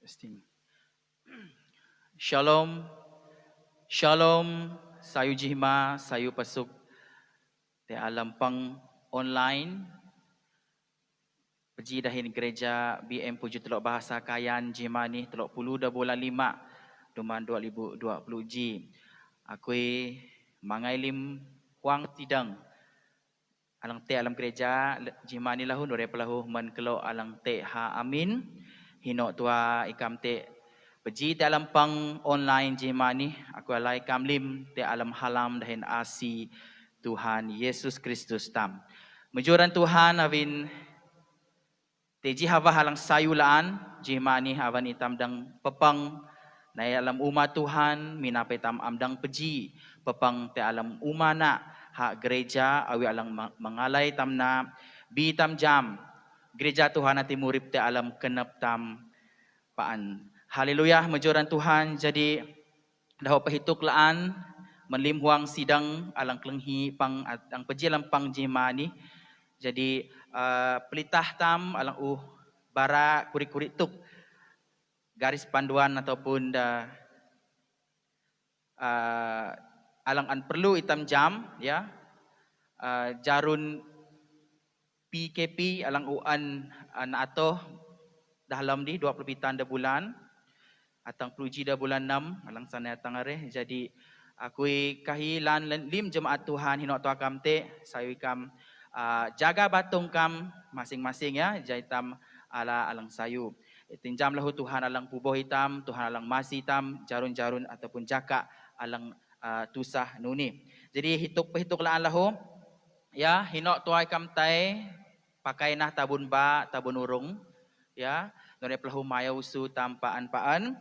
Testing. Shalom, shalom, sayu jihma, sayu pasuk te alam pang online. Pergi dahin gereja BM Puju Teluk Bahasa Kayan jihma ni teluk puluh dah bulan 5 Duman 2020 G. Akui mangai lim huang tidang. Alang te alam gereja jihma ni lahu nore pelahu men kelo alang te ha amin. Hino tua ikam te Pergi dalam pang online jema ni, aku alai kamlim te alam halam dahin asi Tuhan Yesus Kristus tam. Mejuran Tuhan avin te jihava halang sayulaan jema ni avan itam dang pepang na alam umat Tuhan minape tam amdang peji pepang te alam umana ha gereja awi alang mengalai tamna bi tam jam gereja Tuhan ati murip te alam kenep tam paan. Haleluya, mejuran Tuhan. Jadi dah pahituk laan menlim huang sidang alang kelenghi pang ang pejilam pang jema ni. Jadi pelitah tam alang bara kuri-kuri tuk garis panduan ataupun alang an perlu itam jam ya. Jarun PKP alang uan atoh dalam di 20 pitan dah bulan atang peluji dah bulan 6 alang sana atang are. Jadi akui kahilan lim jemaat Tuhan hinok tua kam te sayu kam jaga batung kam masing-masing ya jaitam ala alang sayu tinjam lahu Tuhan alang puboh hitam Tuhan alang masi hitam jarun-jarun ataupun jaka alang tusah nuni. Jadi hituk laan lahu ya hinok tua kam tai pakai nah tabun ba tabun urung ya nore pelahu maya usu tampaan-paan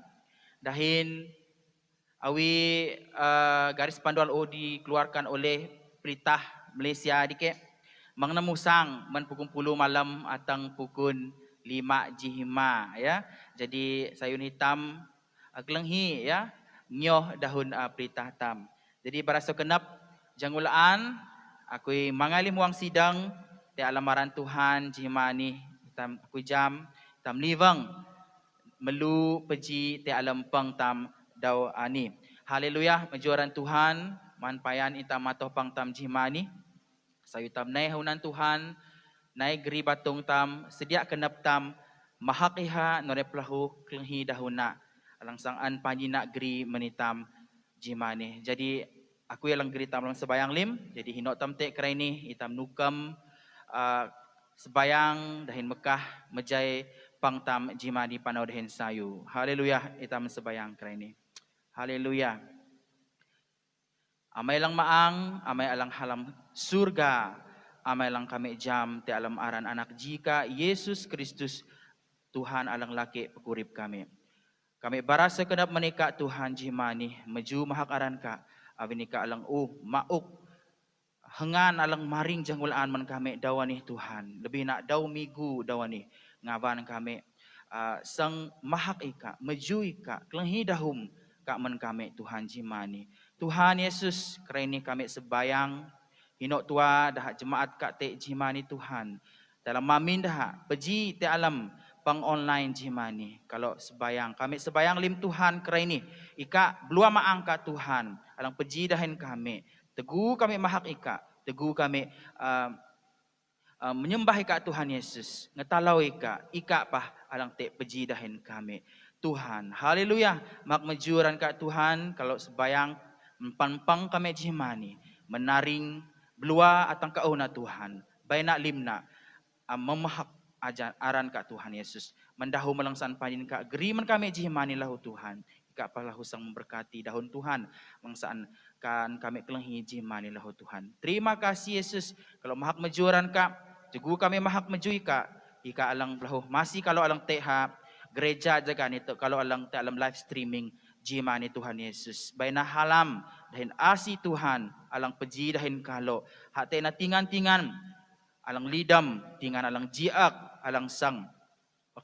dahin awi garis panduan dikeluarkan oleh Peritah Malaysia dike mengenemusang men pukul 10 malam atang pukul 5 jihma ya. Jadi sayun hitam kelenghi ya nyoh dahun Peritah tam. Jadi barasa kenap jangulaan akui mangali muang sidang te alamaran Tuhan jihma ni hitam akui jam tam livang melu peji te alam pang tam dau ani. Haleluya, mejuaran Tuhan, manpayan itam matoh pang tam jihma ni. Sayu tam nai hunan Tuhan, nai geri batung tam, sedia kenap tam, mahak iha nore pelahu kelenghi dahuna. Alang sangan panji nak geri menitam jihma ni. Jadi aku yang geri tam lang sebayang lim, jadi hinok tam te kerai ni, itam nukam sebayang dahin Mekah mejai pang tam jima di panau dahin sayu. Haleluya, itam sebayang kerai ni. Haleluya. Amai lang maang, amai alang halam surga, amai lang kami jam te alam aran anak jika Yesus Kristus Tuhan alang laki pekurip kami. Kami barasa kedap menikah Tuhan jima ni meju mahak aran ka awinika alang mauk hengan alang maring janggulaan man kami dawani Tuhan. Lebih nak daw migu dawani ngawan kami sang mahak ika, meju ika, kelenghi dahum kak man kami Tuhan jimani. Tuhan Yesus kerana kami sebayang hinok tua dah jemaat kak te jimani Tuhan. Dalam mamin dah peji te alam pang online jimani. Kalau sebayang kami sebayang lim Tuhan kerana ika belua maangka Tuhan alang peji dahin kami. Teguh kami mahak ika, teguh kami menyembah ika Tuhan Yesus, ngetalau ika pah alang te peji dahin kami Tuhan. Haleluya, mak mejuran ka Tuhan kalau sebayang mempampang kami jimani, menaring belua atang kauna Tuhan, baina limna memahak aran ka Tuhan Yesus, mendahu melangsan panjin ka geriman kami jimani lahu Tuhan. Ika palahu sang memberkati dahun Tuhan mangsaan kan kami kelenghi jimani lahu Tuhan. Terima kasih Yesus kalau mahak mejuran ka jugu kami mahak mejui ka ika alang lahu masih kalau alang teha gereja jaga nito kalau alang te alam live streaming jimani Tuhan Yesus. Baina halam dahin asi Tuhan alang peji dahin kalau hak te na tingan-tingan alang lidam tingan alang jiak alang sang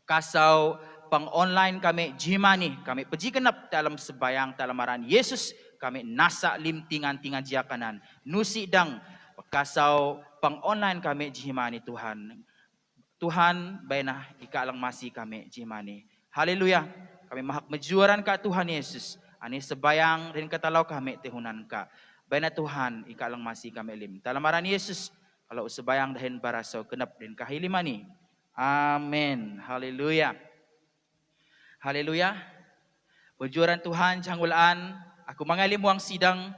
kasau pang online kami jimani kami peji kenap dalam sebayang dalam aran Yesus kami nasa lim tingan-tingan jiakanan nusi dang kasau pang online kami jimani Tuhan. Tuhan baina ika alang masih kami jimani. Haleluya. Kami mahak mejuaran ka Tuhan Yesus. Ani sebayang dan katalau kami tehunan ka. Baina Tuhan ika lang masih kami lim. Talamaran Yesus kalau sebayang dahin baraso kenap dan kahilimani. Amin. Haleluya. Haleluya. Mejuaran Tuhan janggulaan. Aku mengalim wang sidang.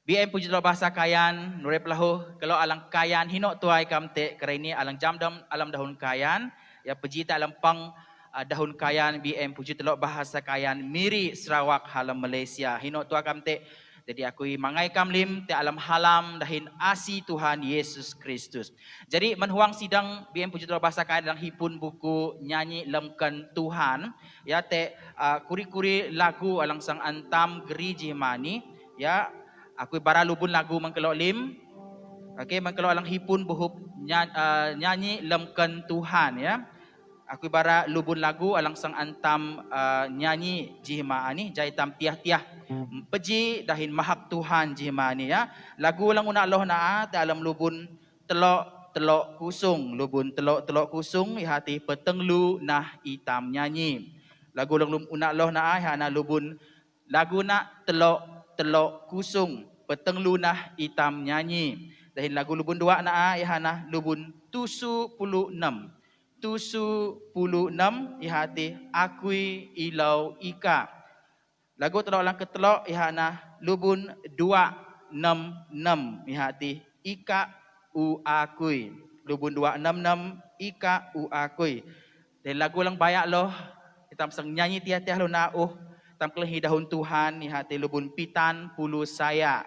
BM puji dalam bahasa kayan. Nurep lahu. Kalau alang kayan hinok tuai kamte. Kerana ini alang jamdam alam dahun kayan. Ya puji tak alam pang dahun kayan BM puji telok bahasa kayan miri Sarawak halam Malaysia hino tu akam te jadi aku mangai kamlim te alam halam dahin asi Tuhan Yesus Kristus. Jadi menhuang sidang BM puji telok bahasa kayan dalam hipun buku nyanyi lemkan Tuhan ya te kuri-kuri lagu alang sang antam geriji mani ya aku bara lubun lagu mengkelok lim. Okey mengkelok alang hipun buhub nyanyi lemkan Tuhan ya. Aku bara lubun lagu alang sang antam nyanyi jihma ani jai tam tiah-tiah peji dahin mahak Tuhan jihma ani ya. Lagu lang una Allah na ta alam lubun telok kusung lubun telok kusung hati petenglu nah itam nyanyi. Lagu lang una Allah na hana lubun lagu na telok kusung petenglu nah itam nyanyi. Dahin lagu lubun dua na hana lubun 76 ihati akui ilau ika. Lagu telok lang ketelok ihana lubun 266 ihati ika u akui. Lubun 266 ika u akui. Dan lagu lang bayak loh. Kita sang nyanyi tiah-tiah lo na tam kelehi dahun Tuhan ihati lubun pitan pulu saya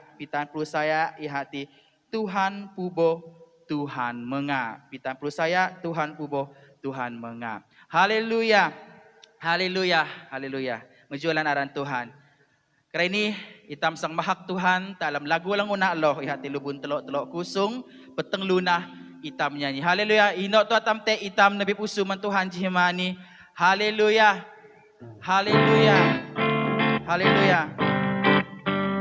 ihati Tuhan pubo Tuhan menga. Pitan pulu saya Tuhan pubo Tuhan menga. Haleluya. Haleluya. Haleluya. Menjualan aran Tuhan. Kerana ini hitam sang mahak Tuhan dalam lagu lang una loh ihati lubun telok kusung peteng lunah hitam nyanyi. Haleluya. Inok tu atam te hitam nabi pusuman Tuhan jihmani. Haleluya. Haleluya. Haleluya.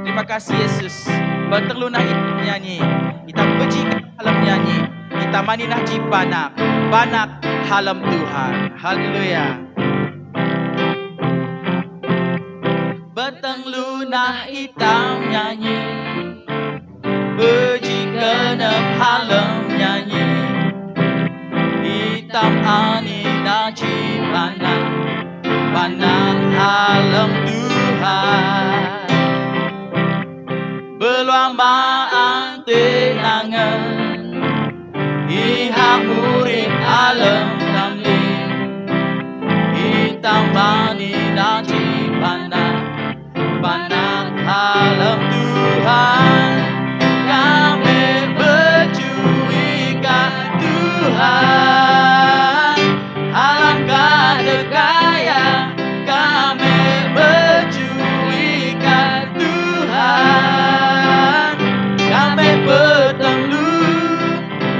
Terima kasih Yesus. Peteng lunah hitam nyanyi. Hitam beji alam nyanyi. Hitam mani nah jipanak. Banak halam Tuhan. Haleluya. Beteng lunah hitam nyanyi. Beji genep halam nyanyi. Hitam ani naji banak. Banak halam Tuhan. Beluambaan tenangan. Iha murid alam kami hitam bani naji panak alam Tuhan kami berjuikan Tuhan alam kadekaya kami berjuikan Tuhan kami bertemu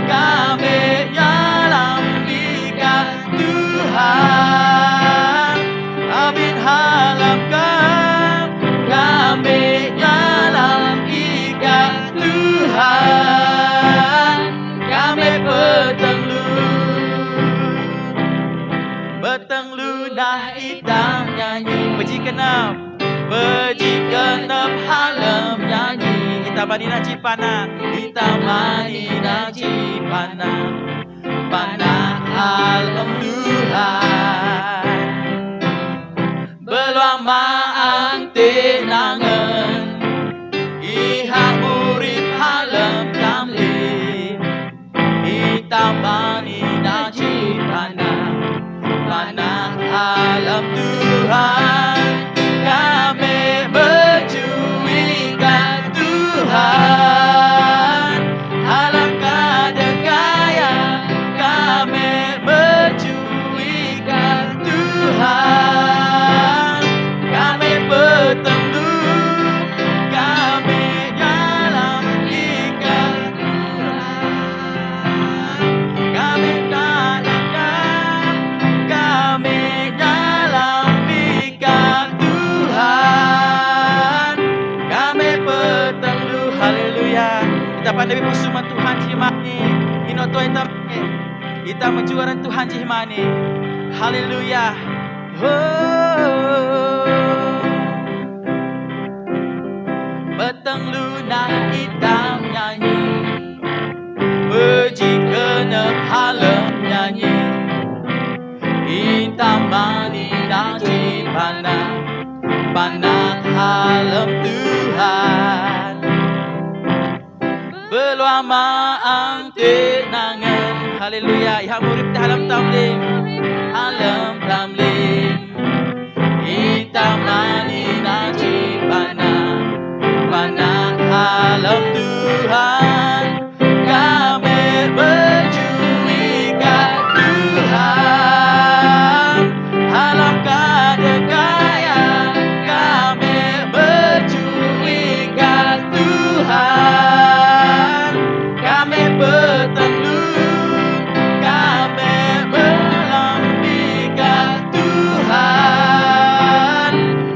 kami nyalam ikat Tuhan Amin halamkan kami nyalam ikat Tuhan kami betenglu dah hitam nyanyi beji kenap halam nyanyi hitam mani naji panah hitam mani naji panah alam Tuhan beluambaan tenangan iha murid halam kamli hitam mani naji panah alam Tuhan kami berjuikan Tuhan alam kadekaya kami berjuikan Tuhan kami bertemu kami nyalam ikat Tuhan kami kadangkan kami nyalam ikat Tuhan kami bertemu. Haleluya. Kita pandai pusuman Tuhan jimani ino tuai kita menjuaran Tuhan jihmani. Haleluya. Petang lunak hitam nyanyi, puji genep halem nyanyi, hitam mani naji panah halem Tuhan. Berlama ang tenangan, haleluya. Iha murid dalam tamlim, halem tamlim, hitam mani naji panah halem Tuhan. Kami berjuang Tuhan, halem kadekaya. Kami berjuang Tuhan, kami berteduh, kami melambingkan Tuhan.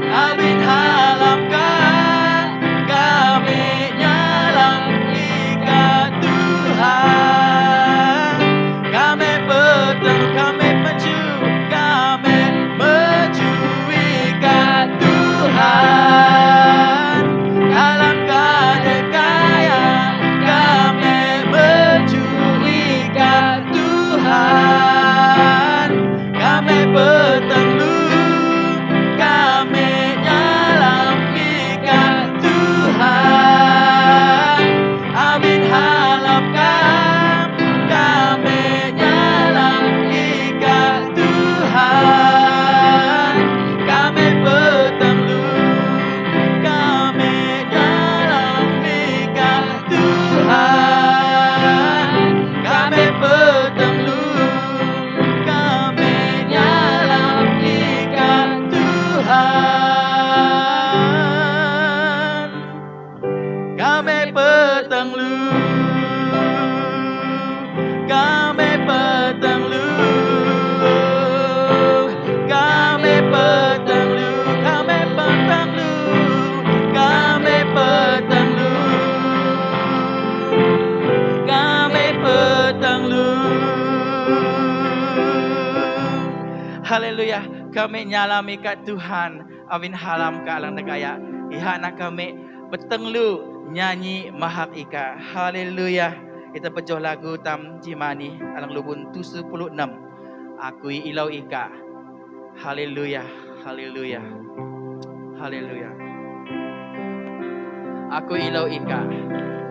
Amin halamkan, kami nyalambingkan Tuhan. Kami berteduh, kami maju, kami menjuikan Tuhan. Dalam kadekaya, kami menjuikan Tuhan. Kami berteduh, kami nyalambingkan Tuhan. Amin halamkan, kami nyalambingkan Tuhan. Kami berteduh, kami nyalambingkan Tuhan. Kami berteduh, kami nyalambingkan Tuhan. Kami berteduh, kami berteduh, kami berteduh, kami berteduh, kami berteduh, kami berteduh. Haleluya, kami nyalami kat Tuhan. Amin halam ka alang negaya. Ihana kami bertenglu nyanyi mahak ika. Haleluya. Kita pejoh lagu tam jimani alang lubun 76. Akui ilau ika. Haleluya. Haleluya. Haleluya. Aku ilau ika.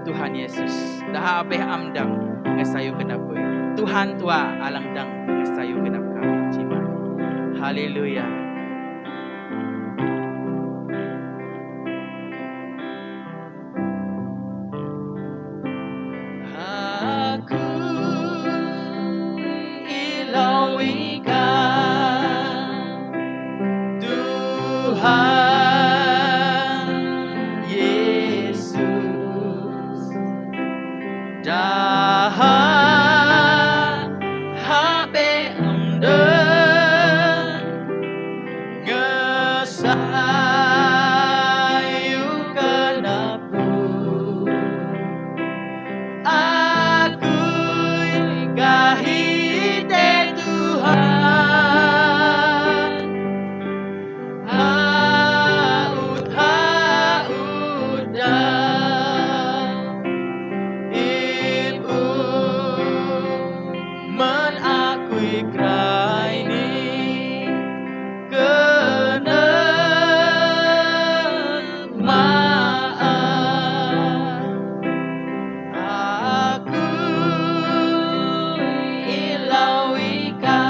Tuhan Yesus. Dah abeh amdang ngesayu kenapui. Tuhan tua alang dang ngesayu kenap kami jimani. Haleluya. Aku ilau ika, Tuhan Yesus. Dah habe amdeng ngesayu kenapu. Aku kahite Tuhan, haud dah ibu menakui krai ni kena maaf. Aku ilau ika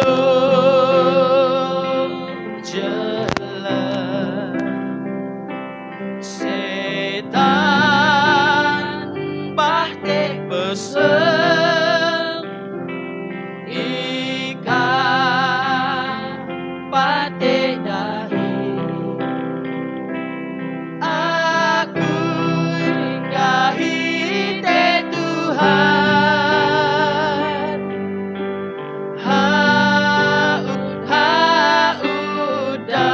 melum jelas setan bahte beseng ika pate dahi. Aku kahite Tuhan, hauda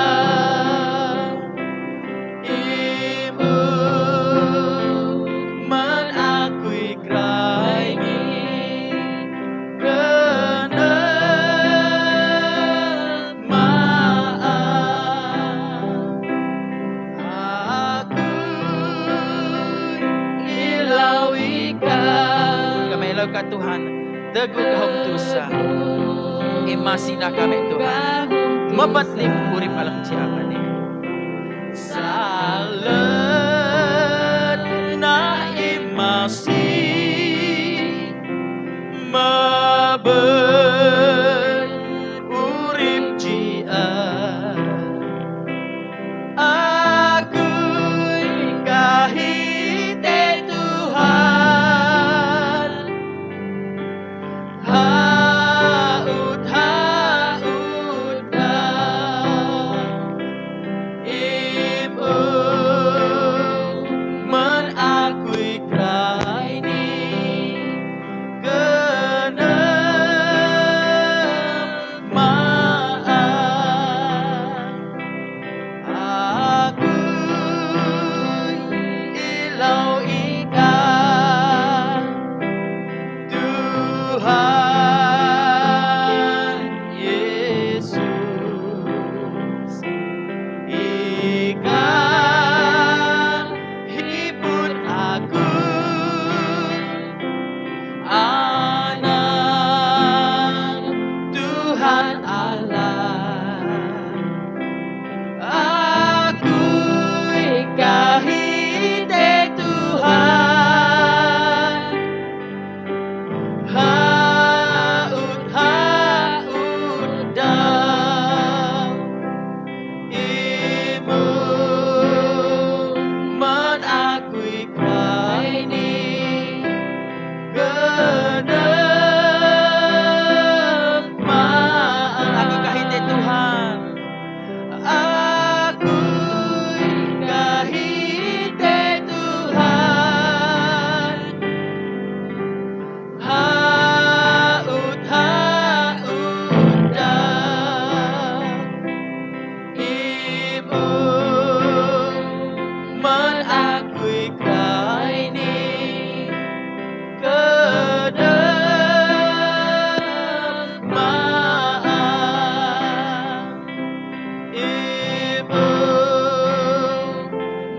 ka Tuhan. Dago kahong tusa. Imasina kami Tuhan. Mabatlim urip alang siyakan eh. Salat na imasi mabat urip jia. Ako'y kahite Tuhan, haut-haut ka, imong man ako'y cry ni kenamaan. Ako'y ilaw ikaw, Tuhan Yesus. Ikaw hibur aku, anak Tuhan Allah. Ako'y kahite Tuhan, haut-haut daw, imong man ako'y cry ni kenamaan. Ako kahite Tuhan, ako'y kahite Tuhan, haut-haut daw, imong man ako'y cry ni kenamaan. Imong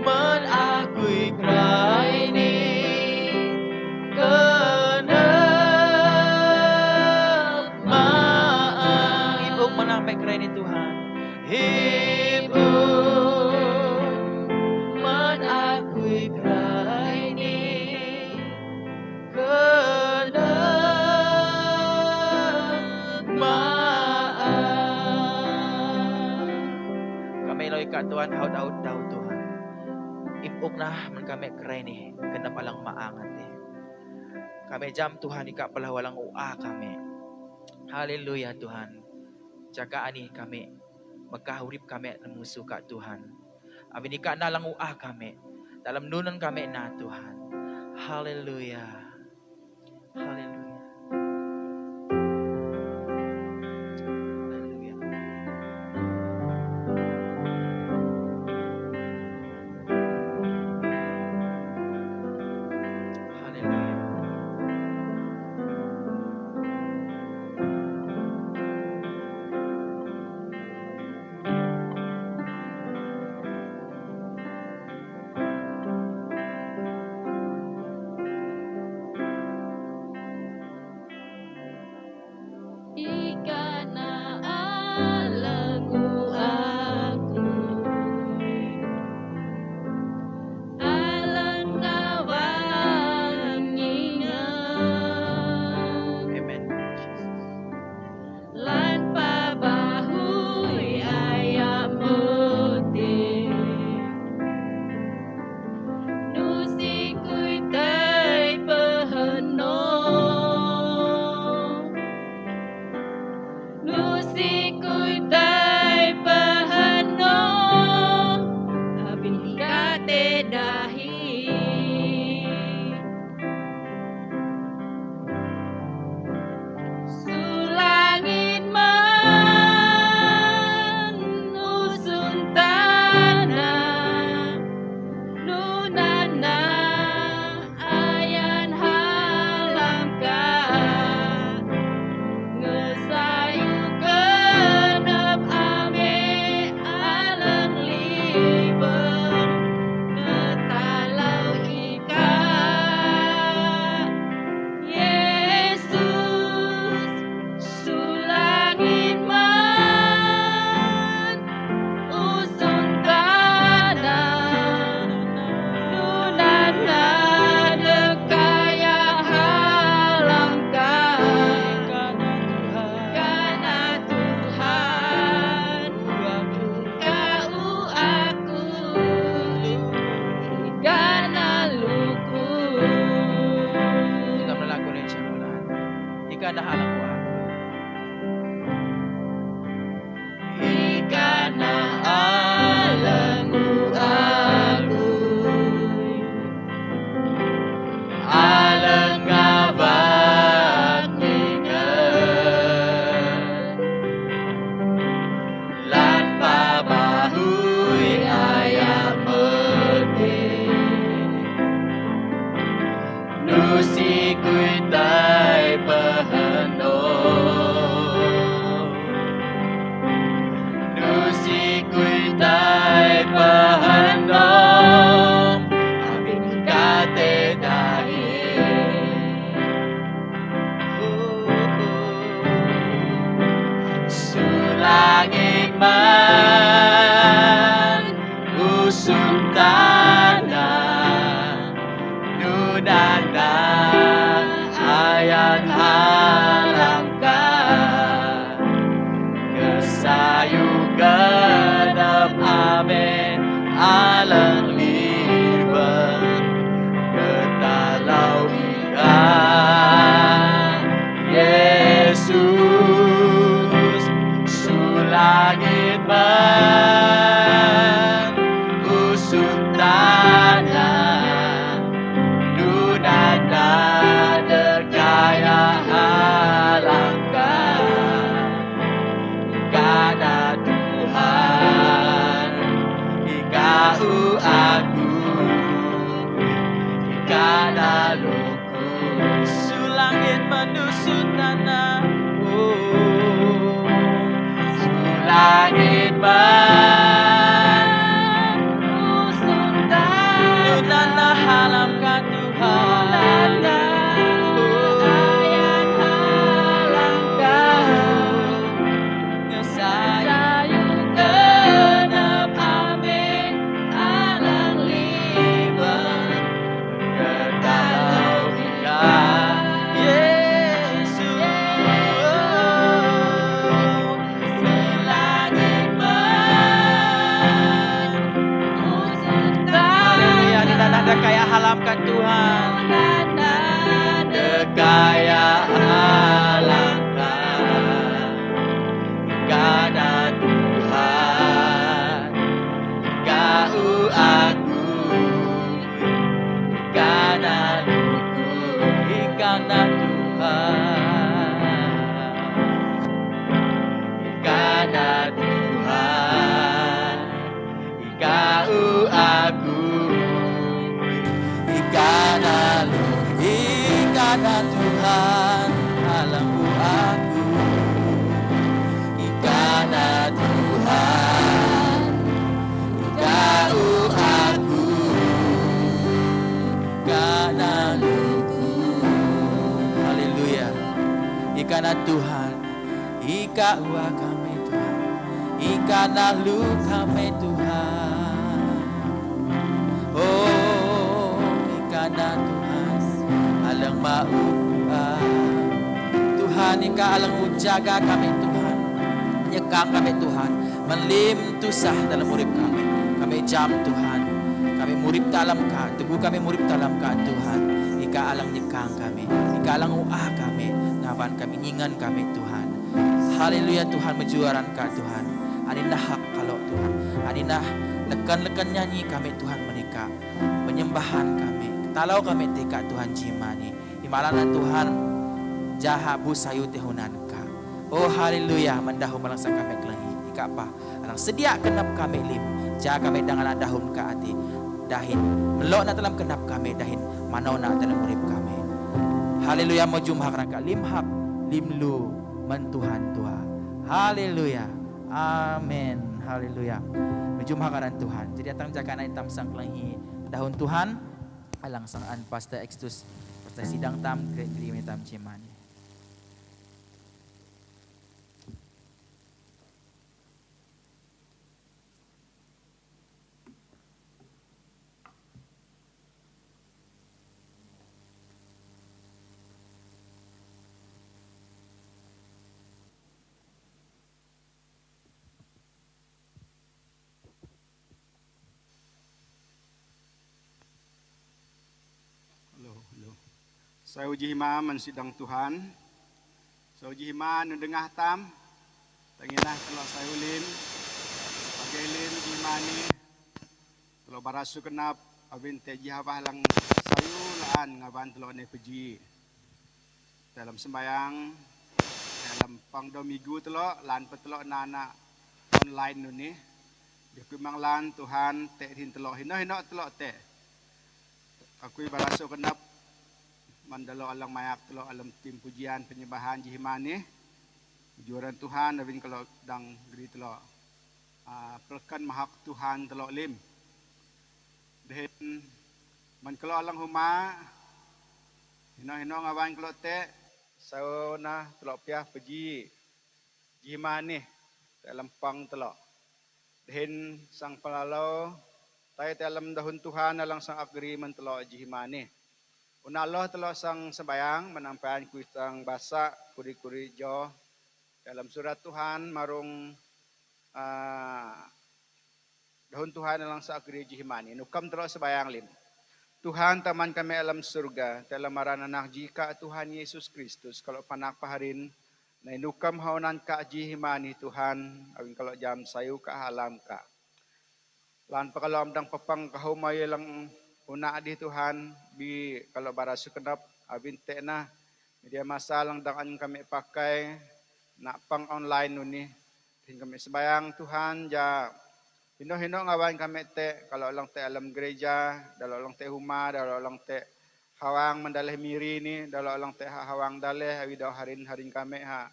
man ako'y cry ni kenamaan. Imong man ako'y cry ni Tuhan. Imong man ako'y cry ni kenamaan. Kami loy ka Tuhan, haut-haut daw Tuhan. Ipok na man kami cry ni kena palang maangat eh. Kami jam Tuhan ika pala walang ua kami. Haleluya Tuhan. Jagaan ni kami. Magkahurip kami ng muso ka Tuhan. Amin ika na lang ua kami. Dalam nunan kami na Tuhan. Haleluya. Haleluya. Haleluya. Haleluya. pahandom abing kate dahi sulangit man usung tanah nunana ayat halangkan kesayugan genap amin alang libat ketalau ikan Yesus sulangit man usung tanah nunana dekaya halangkan karena Tuhan Ikau aku karena luku sulangit menusuk tanah sulangit menusuk tanah nunana halamkan Tuhan ayat halamkan ngesayang genap amin alang libat ketalau ikan Yesus selangit man usut tanah ada kaya halamkan Tuhan dekaya halamkan karena Tuhan Kau aku karena luku karena Tuhan karena Tuhan Kau aku karena luku karena Tuhan alamku aku karena Tuhan Kau aku karena luku haleluya karena Tuhan Kau kami Tuhan karena lu kami Tuhan oh karena Tuhan alang mau Tuhan Ika alang ujaga kami Tuhan nyekang kami Tuhan melim tusah dalam urip kami jam Tuhan kami murip dalam ka tunggu kami murip dalam ka Tuhan Ika alang nyekang kami Ika alang uah kami ngaban kami nyingan kami Tuhan haleluya Tuhan menjuaran ka Tuhan aninah hak kalau Tuhan aninah lekan-lekan nyanyi kami Tuhan menikah penyembahan kami talau kami tika Tuhan jimani imalana Tuhan jaha bu sayu tehunanka oh haleluya mendahu melangsa kami kelengi ika apa alang sedia kenap kami lim jaha kami dengan dahun ka ati dahin melok na dalam kenap kami dahin manau na dalam urip kami haleluya mo jumhak raka limhak limlu mentuhan tua haleluya amin haleluya jumhak karan Tuhan jadi datang jaka na itam sang kelengi dahun Tuhan alang sang an pasta extus pasta sidang tam kri tam cimani Saya uji hima mensidang Tuhan. Saya uji hima nundengah tam. Tanginah kalau saya ulin. Pagelin uji hima ni. Kalau barasu kenap. Abin teji habah lang sayu laan ngaban telok ne peji. Dalam sembayang. Dalam pangdo minggu telok. Lan petelok nana online nuni. Dia kumang lan Tuhan tek hin telok. Hino telok tek. Aku barasu kenap. Mandalo alang mayak telo alam tim pujian penyembahan jihimani juaran Tuhan abin kalau dang geri telo kelkan mahak Tuhan telok lim. Dehen man kelo alang huma hino ngawan kelo te sauna telok piah peji jimani dalam pang telok. Dehen sang pelalau tay dalam dahun Tuhan alang sang agreement telok jimani. Una Allah telok sang sembayang menampian kuitang basa kuri-kuri jo dalam surat Tuhan marung dahun Tuhan alang sa agri jihimani. Nukam telok sembayang lim. Tuhan taman kami alam surga dalam marana anak jika Tuhan Yesus Kristus kalau panak paharin na inukam haunan ka jihimani Tuhan awin kalau jam sayu ka halam ka. Lan pakalam dang papang kahumay lang una di Tuhan bi kalau barasu kenap abin te na media masa lang dangan kami pakai na pang online nuni din kami sembayang Tuhan ja hino ngawan kami te kalau lang te alam gereja dalau lang te huma dalau lang te hawang mandaleh miri ni dalau lang te hawang daleh awi daw harin kami ha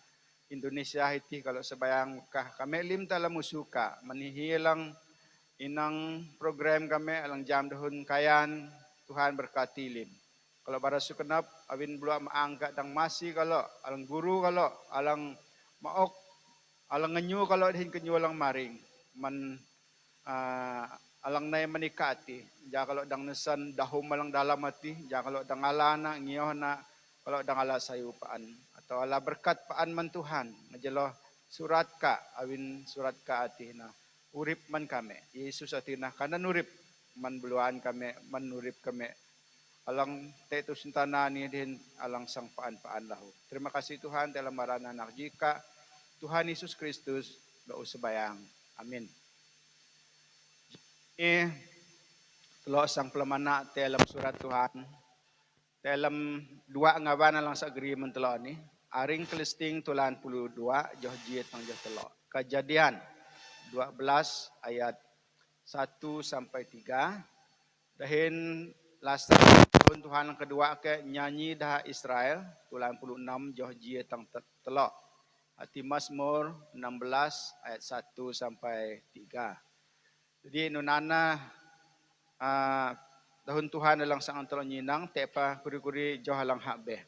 Indonesia hiti kalau sembayang kah kami lim dalam musuka manihilang inang program kami alang jam dahun kayan Tuhan berkati lim. Kalau barasu kenap awin bula maangkat dang masih kalau alang guru kalau alang maok alang ngenyu kalau dihin kenyu alang maring man alang nay manikati ja kalau dang nesan dahum malang dalam hati ja kalau dang alana ngiyo na kalau dang ala sayupaan atau ala berkat paan man Tuhan ngajelo surat ka awin surat ka atina urip man kami Yesus atina kana nurip man buluan kami man nurip kami alang teto sintana ni din alang sang paan lahu. Terima kasih Tuhan dalam marana anak jika Tuhan Yesus Kristus do sebayang. Amin. Telo sang pelamana dalam surat Tuhan dalam dua ngawan alang sa agreement telo ni aring kelisting tulan 22 joh jiet nang joh telo. Kejadian 12 ayat 1 sampai 3. Dahin last tahun Tuhan yang kedua ke nyanyi dah Israel tulan 46 joh jiet tang telo. Hati Mazmur 16 ayat 1 sampai 3. Jadi nunana dahun Tuhan dalang sang telo nyinang tepa kuri-kuri joh halang hakbe.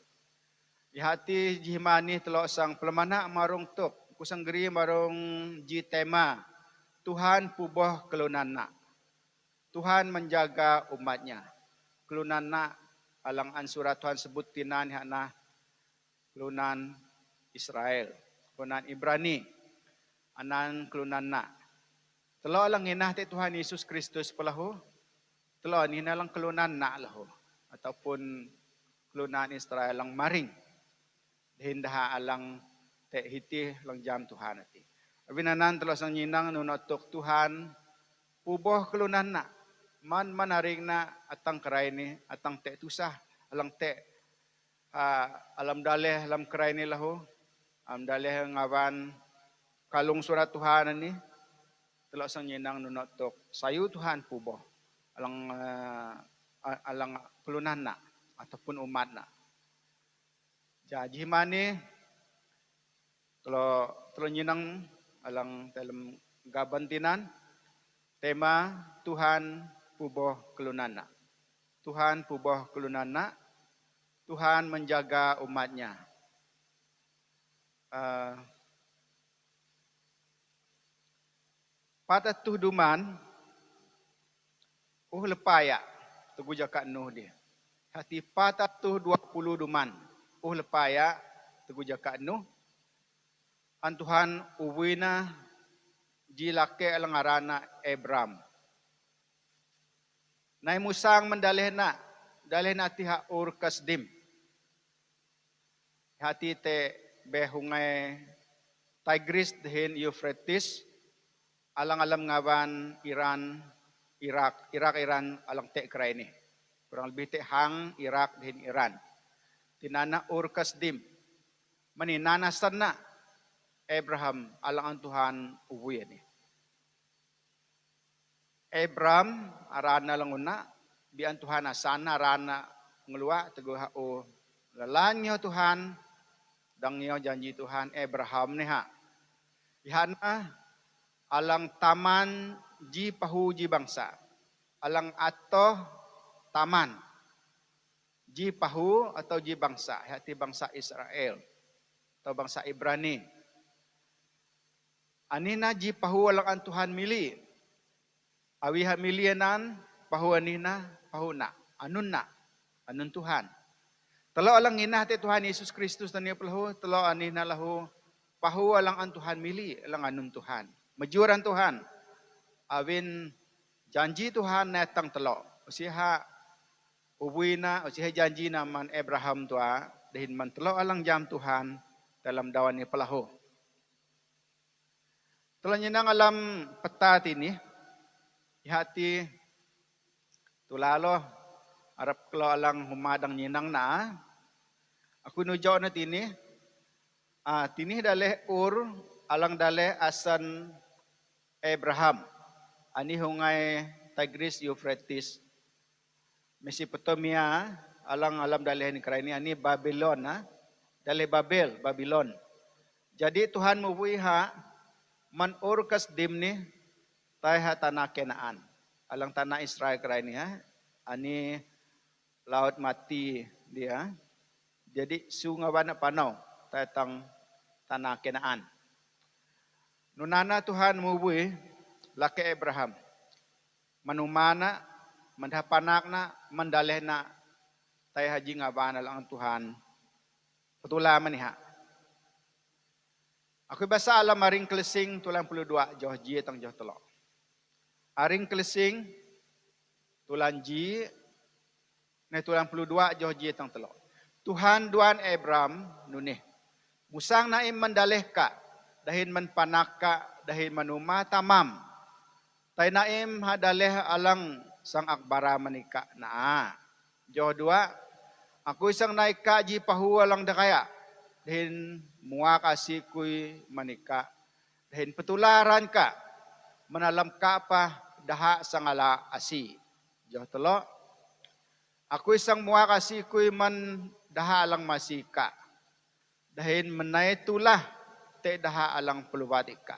Di hati jihmani telo sang pelemana marung tuk kusang geri marung ji tema Tuhan puboh kelunana. Tuhan menjaga umatnya. Kelunana alang ansurat Tuhan sebut tinan hakna kelunan Israel. Kelunan Ibrani. Anan kelunana. Telo alang inah ti Tuhan Yesus Kristus pelahu. Telo ni nalang kelunana lahu. Ataupun kelunan Israel lang maring. Hindah alang te hiti lang jam Tuhan ati. Abinanan telo sang nyinang nunotok Tuhan puboh kelunan na man manaring na atang kerai ni atang te tusah alang te alam daleh alam kerai ni lahu alam daleh ngawan kalung surat Tuhan ni telo sang nyinang nunotok sayu Tuhan puboh alang alang kelunan na ataupun umat na. Jadi mani telo nyinang alang dalam gabantinan tema Tuhan puboh kelunana. Tuhan puboh kelunana. Tuhan menjaga umatnya. Pada tuhduman lepaya tugu jaka nuh dia. Hati pada tuh 20 duman lepaya tugu jaka nuh. An Tuhan uwina jilake alang arana Abram. Nai musang mendaleh na tiha ur kasdim. Hati te behungai Tigris dehin Euphrates alang-alam ngawan Irak Iran alang te kray ni. Kurang lebih te hang Irak dehin Iran. Tinana ur kasdim. Maninanasan na Abraham alang ang Tuhan uwi ni. Abraham arana lang una bian Tuhan asana arana ngelua teguh o lalanyo Tuhan dangyo janji Tuhan Abraham ni ha. Ihana alang taman ji pahu ji bangsa. Alang atoh taman ji pahu atau ji bangsa, hati bangsa Israel atau bangsa Ibrani. Anina ji pahu alang an Tuhan mili. Awiha milianan pahu anina pahuna. Anun Tuhan. Telo alang ina hati Tuhan Yesus Kristus tani pelahu, telo anina lahu pahu alang an Tuhan mili, alang anun Tuhan. Majuran Tuhan. Awin janji Tuhan netang telo. Usiha ubuina, usiha janji naman Abraham tua, dahin man telo alang jam Tuhan dalam dawan ni pelahu. Telo nyenang alam peta ini, hati tulalo, Arab kalau alang humadang nyenang na, aku nujaw na tini daleh alang daleh asan Abraham, ani hungay Tigris Euphrates, Mesopotamia, alam daleh ni kerana ani Babylon, daleh Babylon. Jadi Tuhan mubuiha man kas dimni tayha tanah Kenaan, alang tanah Israel kerana ani laut mati dia. Jadi sungawan panau tatang tanah Kenaan. Nunana Tuhan mubui laki Abraham. Manumana, mandapanakna, mandalehna tay haji ngaban lang Tuhan. Petulaman niha. Aku basa alam aring kelesing tulang 22 Johor ji tang Johor Telok. Aring kelesing tulang ji ne tulang 22 Johor ji tang Telok. Tuhan duan Abraham nunih. Musang naim mandaleh ka, dahin man panaka, dahin manuma tamam. Tay naim hadaleh alang sang akbara manika na. Johor 2, aku isang naika ji pahu alang dakaya. Dahin mua kasih kuy manika. Dahin petularan ka, manalam ka pa daha sangala asi. Johor Telok, aku isang mua kasih kuy man daha alang masika. Dahin menai tulah te daha alang pelubatika.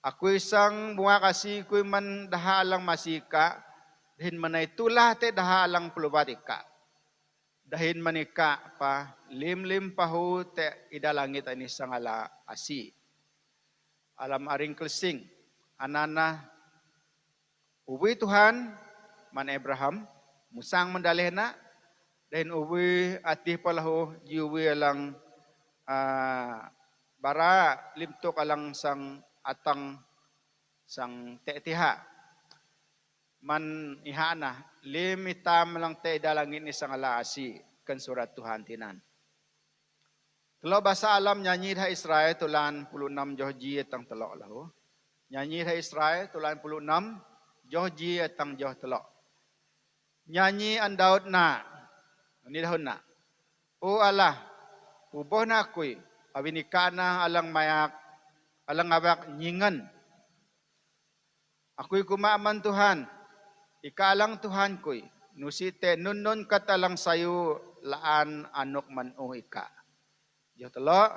Aku isang mua kasih kuy man daha alang masika. Dahin menai tulah te daha alang pelubatika. Dahin manika pa lim pahu te idalangit ani sangala asi. Alam aring kelesing anana uwi Tuhan man Abraham musang mandalehna dahin uwi atih palahu jiwi alang bara limtok alang sang atang sang te'tiha. Man ihana limitam lang te dalangin ni sang alaasi kan surat Tuhan tinan. Telo bahasa alam nyanyi ha Israel tulan 16 Johji tang telok lahu. Nyanyi ha Israel tulan 16 Johji tang Johor Telok. Nyanyi an Daud na. Ni dahon na. O Allah, uboh na ako'y awinika na alang mayak, alang abak nyingan. Ako'y kumaaman Tuhan, ikalang Tuhan ko'y, nusite nun katalang sayo laan anok man o ika. Johor Telok,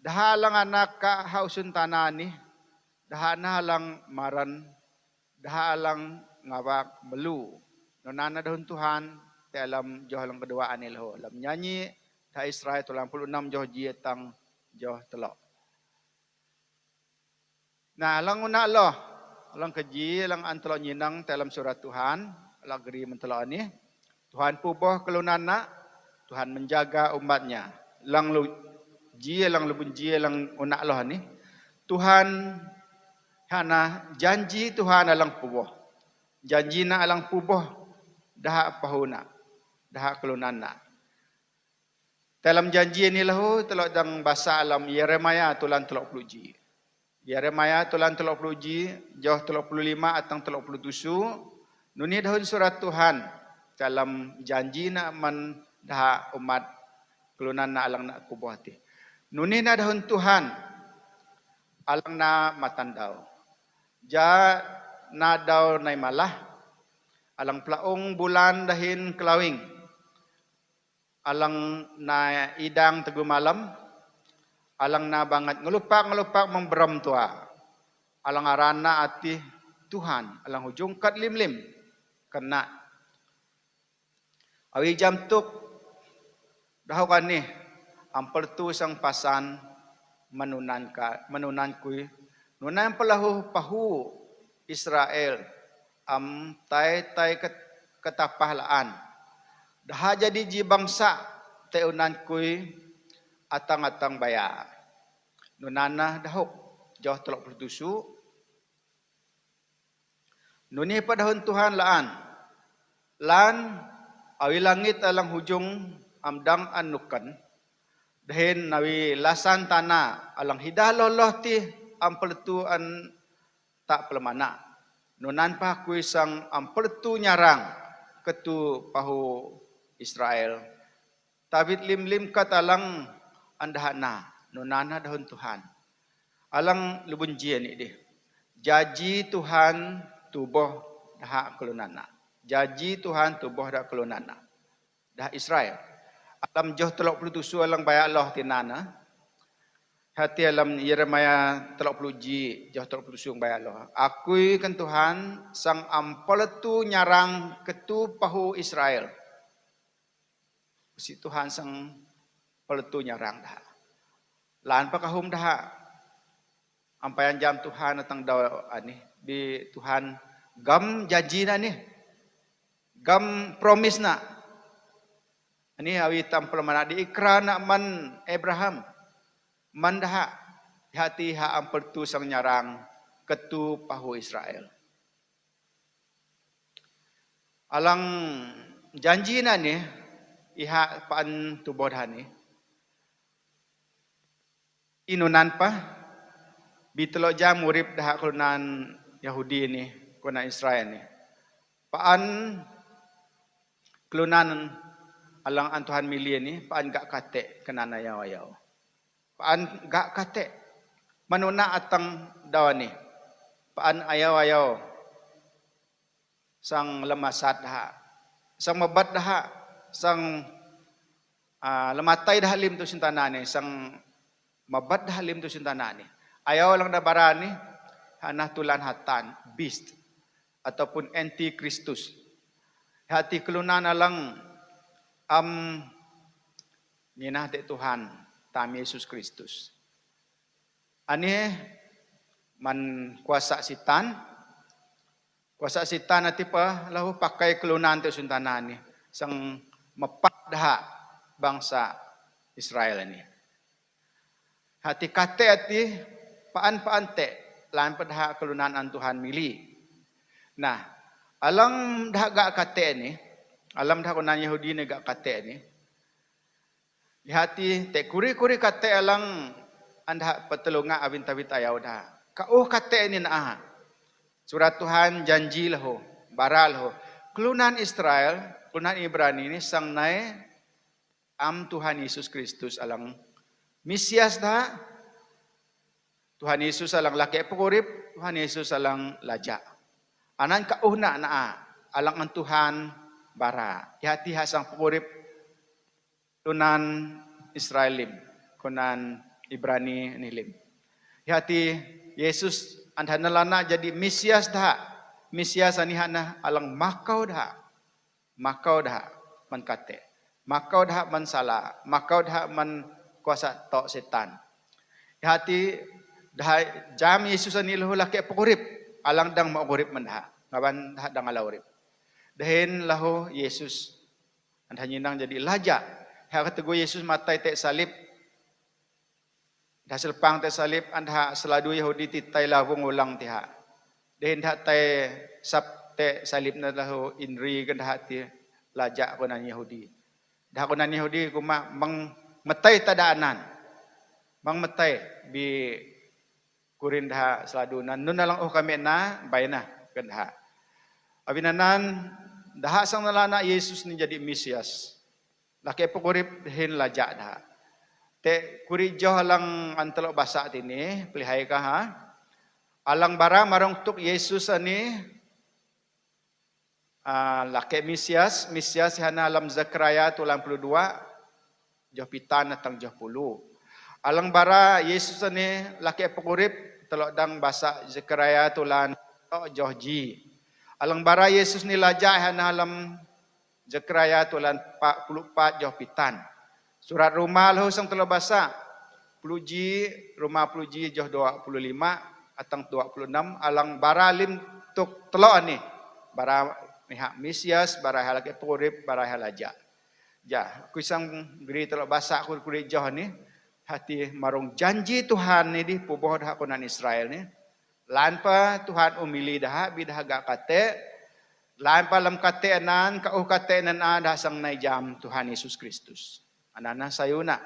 daha lang anak ka hausun tanani, daha na lang maran, daha lang ngawak melu. Nonana dahon Tuhan, te alam Johor lang keduaan nila. Alam nyanyi, da Israel tulang 16 Johor jietang Johor Telok. Nah, alang una Allah, alang keji, alang antelo nyinang dalam surat Tuhan, alang geri mentelo ni. Tuhan puboh kelunana, Tuhan menjaga umatnya. Lang lu ji, alang lubun ji, alang una Allah ni. Tuhan hana janji Tuhan alang puboh. Janji na alang puboh daha pahuna, daha kelunana. Dalam janji ini lahu telok dang bahasa alam Yeremia tulan 30 ji. Yeremia tulan 30 ji, Johor 35 atang 37. Nuni dahun surat Tuhan dalam janji na man daha umat kelunan na alang na kubuhati. Nuni na dahun Tuhan alang na matandau. Ja na daw na malah alang plaong bulan dahin kelawing. Alang na idang tegumalam, alang na bangat ngelupak memberam tua. alang arana ati Tuhan alang hujung kat lim kena awi jam tuk dahaw kani ampel tu sang pasan menunan kui nunan pelahu pahu Israel tai ketapahlaan dah jadi ji bangsa teunan kui atang baya nunana dahuk jauh telok bertusu nuni padahun Tuhan lan awi langit alang hujung amdang anukan dahin nawi lasan tanah alang hidah loloh ti ampeletu an tak pelemana nunan pa kui sang ampeletu nyarang ketu pahu Israel tabit lim katalang andahana nunana dahun Tuhan alang lubunjian ini jaji Tuhan tubuh dah kelunana jaji Tuhan tubuh dah kelunana dah Israel alam joh telok puluh tusu alang bayak Allah tinana hati alam Yeremia telok puluh ji joh telok puluh tusu bayak Allah akui kan Tuhan sang ampel tu nyarang ketu pahu Israel si Tuhan sang peletu nyarang dah lan pakahum dah ampayan jam Tuhan datang daw ani di Tuhan gam janji na ni gam promise na ani awi tampel mana di ikra na man Abraham man dah hati ha ampel tu sang nyarang ketu pahu Israel alang janji na ni iha paan tu bodhani inunan pa bitelo jam urip dah kelunan Yahudi ni kuna Israel ni paan kelunan alang an Tuhan milih ni paan gak kate kenana yaw paan gak kate manuna atang dawani paan ayaw sang lemasat dah sang mabat dah sang lematay dah lim tu sintanani sang mabat dah lim tu sintanani ayaw lang na barani hanah tulan hatan beast ataupun anti-Kristus hati kelunan alang ninah te Tuhan tam Yesus Kristus ani man kuasa sitan nanti pa lahu pakai kelunan te suntanani sang mepat dah bangsa Israel ini hati kate hati paan te lan padha kelunan an Tuhan mili nah alang dah gak kate ni alam dah kunan Yahudi ni gak kate ni hati te kuri kate alang anda petulunga abin tabit ayaw dah kauh kate ni na surat Tuhan janji lahu baral lahu kelunan Israel kelunan Ibrani ni sang nai Tuhan Yesus Kristus alang Mesias dah Tuhan Yesus alang laki pengurip Tuhan Yesus alang lajak anan kauh na alang an Tuhan bara hati hasang pengurip tunan Israelim kunan Ibrani nilim hati Yesus andhanalana jadi Mesias dah Mesias anihana alang makau dah man kate makau dah man salah makau dah man kuasa tok setan hati dah jam Yesus ani lahu laki pengurip alang dang maugurip mandah ngaban dah dang alawurip dahin lahu Yesus andha nyinang jadi laja ha ketego Yesus matai te salib dah selpang te salib andha seladu Yahudi titai lahu ngulang tiha dahin dah tai sap te salib na lahu inri kan dah ti laja kunan Yahudi dah kunan Yahudi kuma mang metai tadaanan mang metai bi kurin dah seladunan nun nalang kami na bayna kan abinanan dah sang nalana Yesus ni jadi Mesias laki pengurip hin lajak dah te kuri joh alang antelo basa tini pelihai ka alang bara marong tuk Yesus ani laki Mesias hana alam Zakaria tulang 22 joh pitan atang joh 10 alang bara Yesus ani laki pengurip telok dang basa Zekaria tulan Johji. Alang bara Yesus ni lajak hana alam Zekaria tulan 44 Joh pitan. Surat rumah lahu sang telok basa Pluji rumah Pluji Joh 25 atang 26 alang bara lim tuk telok ni. Bara mihak Mesias, bara halake purip, bara halaja. Ja, aku sang beri telok basa aku kulit Joh ni. Hati marung janji Tuhan ni di puboh dah konan Israel ni. Lan pa Tuhan umili dah bidah gak kate. Lan pa lam kate anan kauh kate nan dah sang nai jam Tuhan Yesus Kristus. Anana sayuna.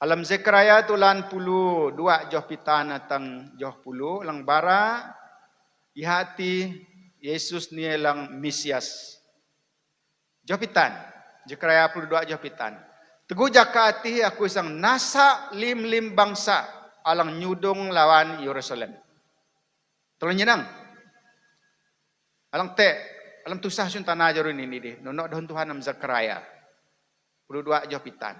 Alam Zekaria tulan 2 Joh pitan atang Joh 10 lang bara ihati Yesus ni lang Mesias. Joh pitan. Zekaria 2 Joh pitan. Teguh jaka hati aku sang nasa lim bangsa alang nyudung lawan Yerusalem. Tolong nyenang. Alang alam tusah sun tanah jarun ini di. Nonok dahun Tuhan am Zekaria. 22 Joh pitan.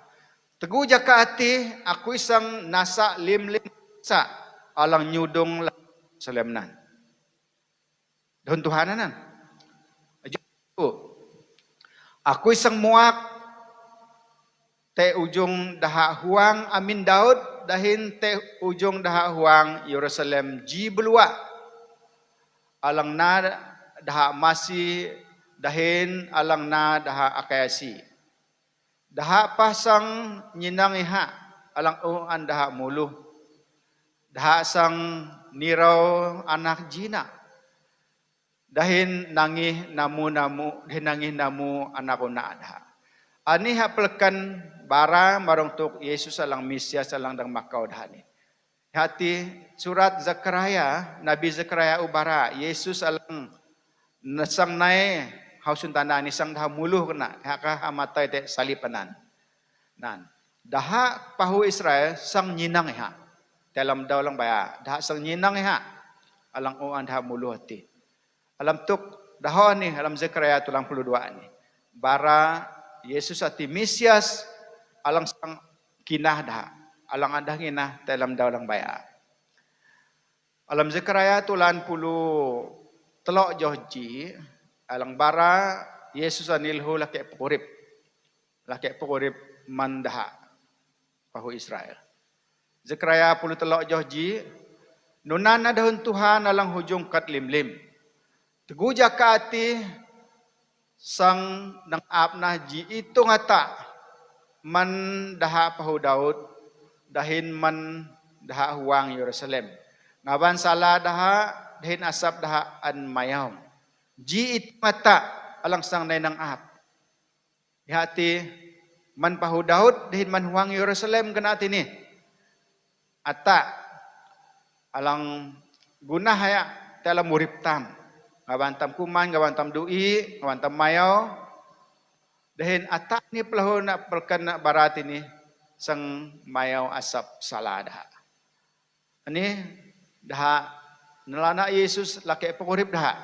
Teguh jaka hati aku sang nasa lim bangsa alang nyudung lawan Yerusalem nan. Dahun Tuhan nan. Aku sang muak te ujung daha huang amin Daud dahin te ujung daha huang Yerusalem ji belua alang na daha masih dahin alang na daha akayasi daha pasang nyinang iha alang uan daha muluh daha sang niraw anak jina dahin nangih namu dahin nangih namu anak una daha ani hapelkan bara marong tuk Yesus alang Mesias alang dang makau dahani. Hati surat Zekaria, Nabi Zekaria ubara, Yesus alang nasang nai hausun tanda ni sang dah muluh kena, haka hamatai te salipanan. Nan, daha pahu Israel sang nyinang iha. Dalam daw lang baya, daha sang nyinang iha. Alang uan dah muluh hati. Alam tuk dahon ni, alam Zekaria tulang 22 ni. Bara Yesus ati Mesias alang sang kinah dah. Alang andah kinah dalam daulang baya. Alam Zekaria tulan 10 telok Johji. Alang bara Yesus anilhu laki purip. Laki purip mandah. Pahu Israel. Zekaria 10 telok Johji. Nunana dahun Tuhan alang hujung kat lim-lim. Teguh jaka ati sang nang apnah ji itu ngata man daha pahu Daud dahin man daha huang Yerusalem ngaban salah daha dahin asap daha an mayaw ji itu ngata alang sang nai nang ap hati man pahu Daud dahin man huang Yerusalem kena tini ata alang gunah ya dalam murip tam ngaban tam kuman, ngaban tam dui, ngaban tam mayaw. Dahin atak ni pelahu nak perkan nak barat ini sang mayaw asap salada. Ini dah nelana Yesus laki pengurip dah.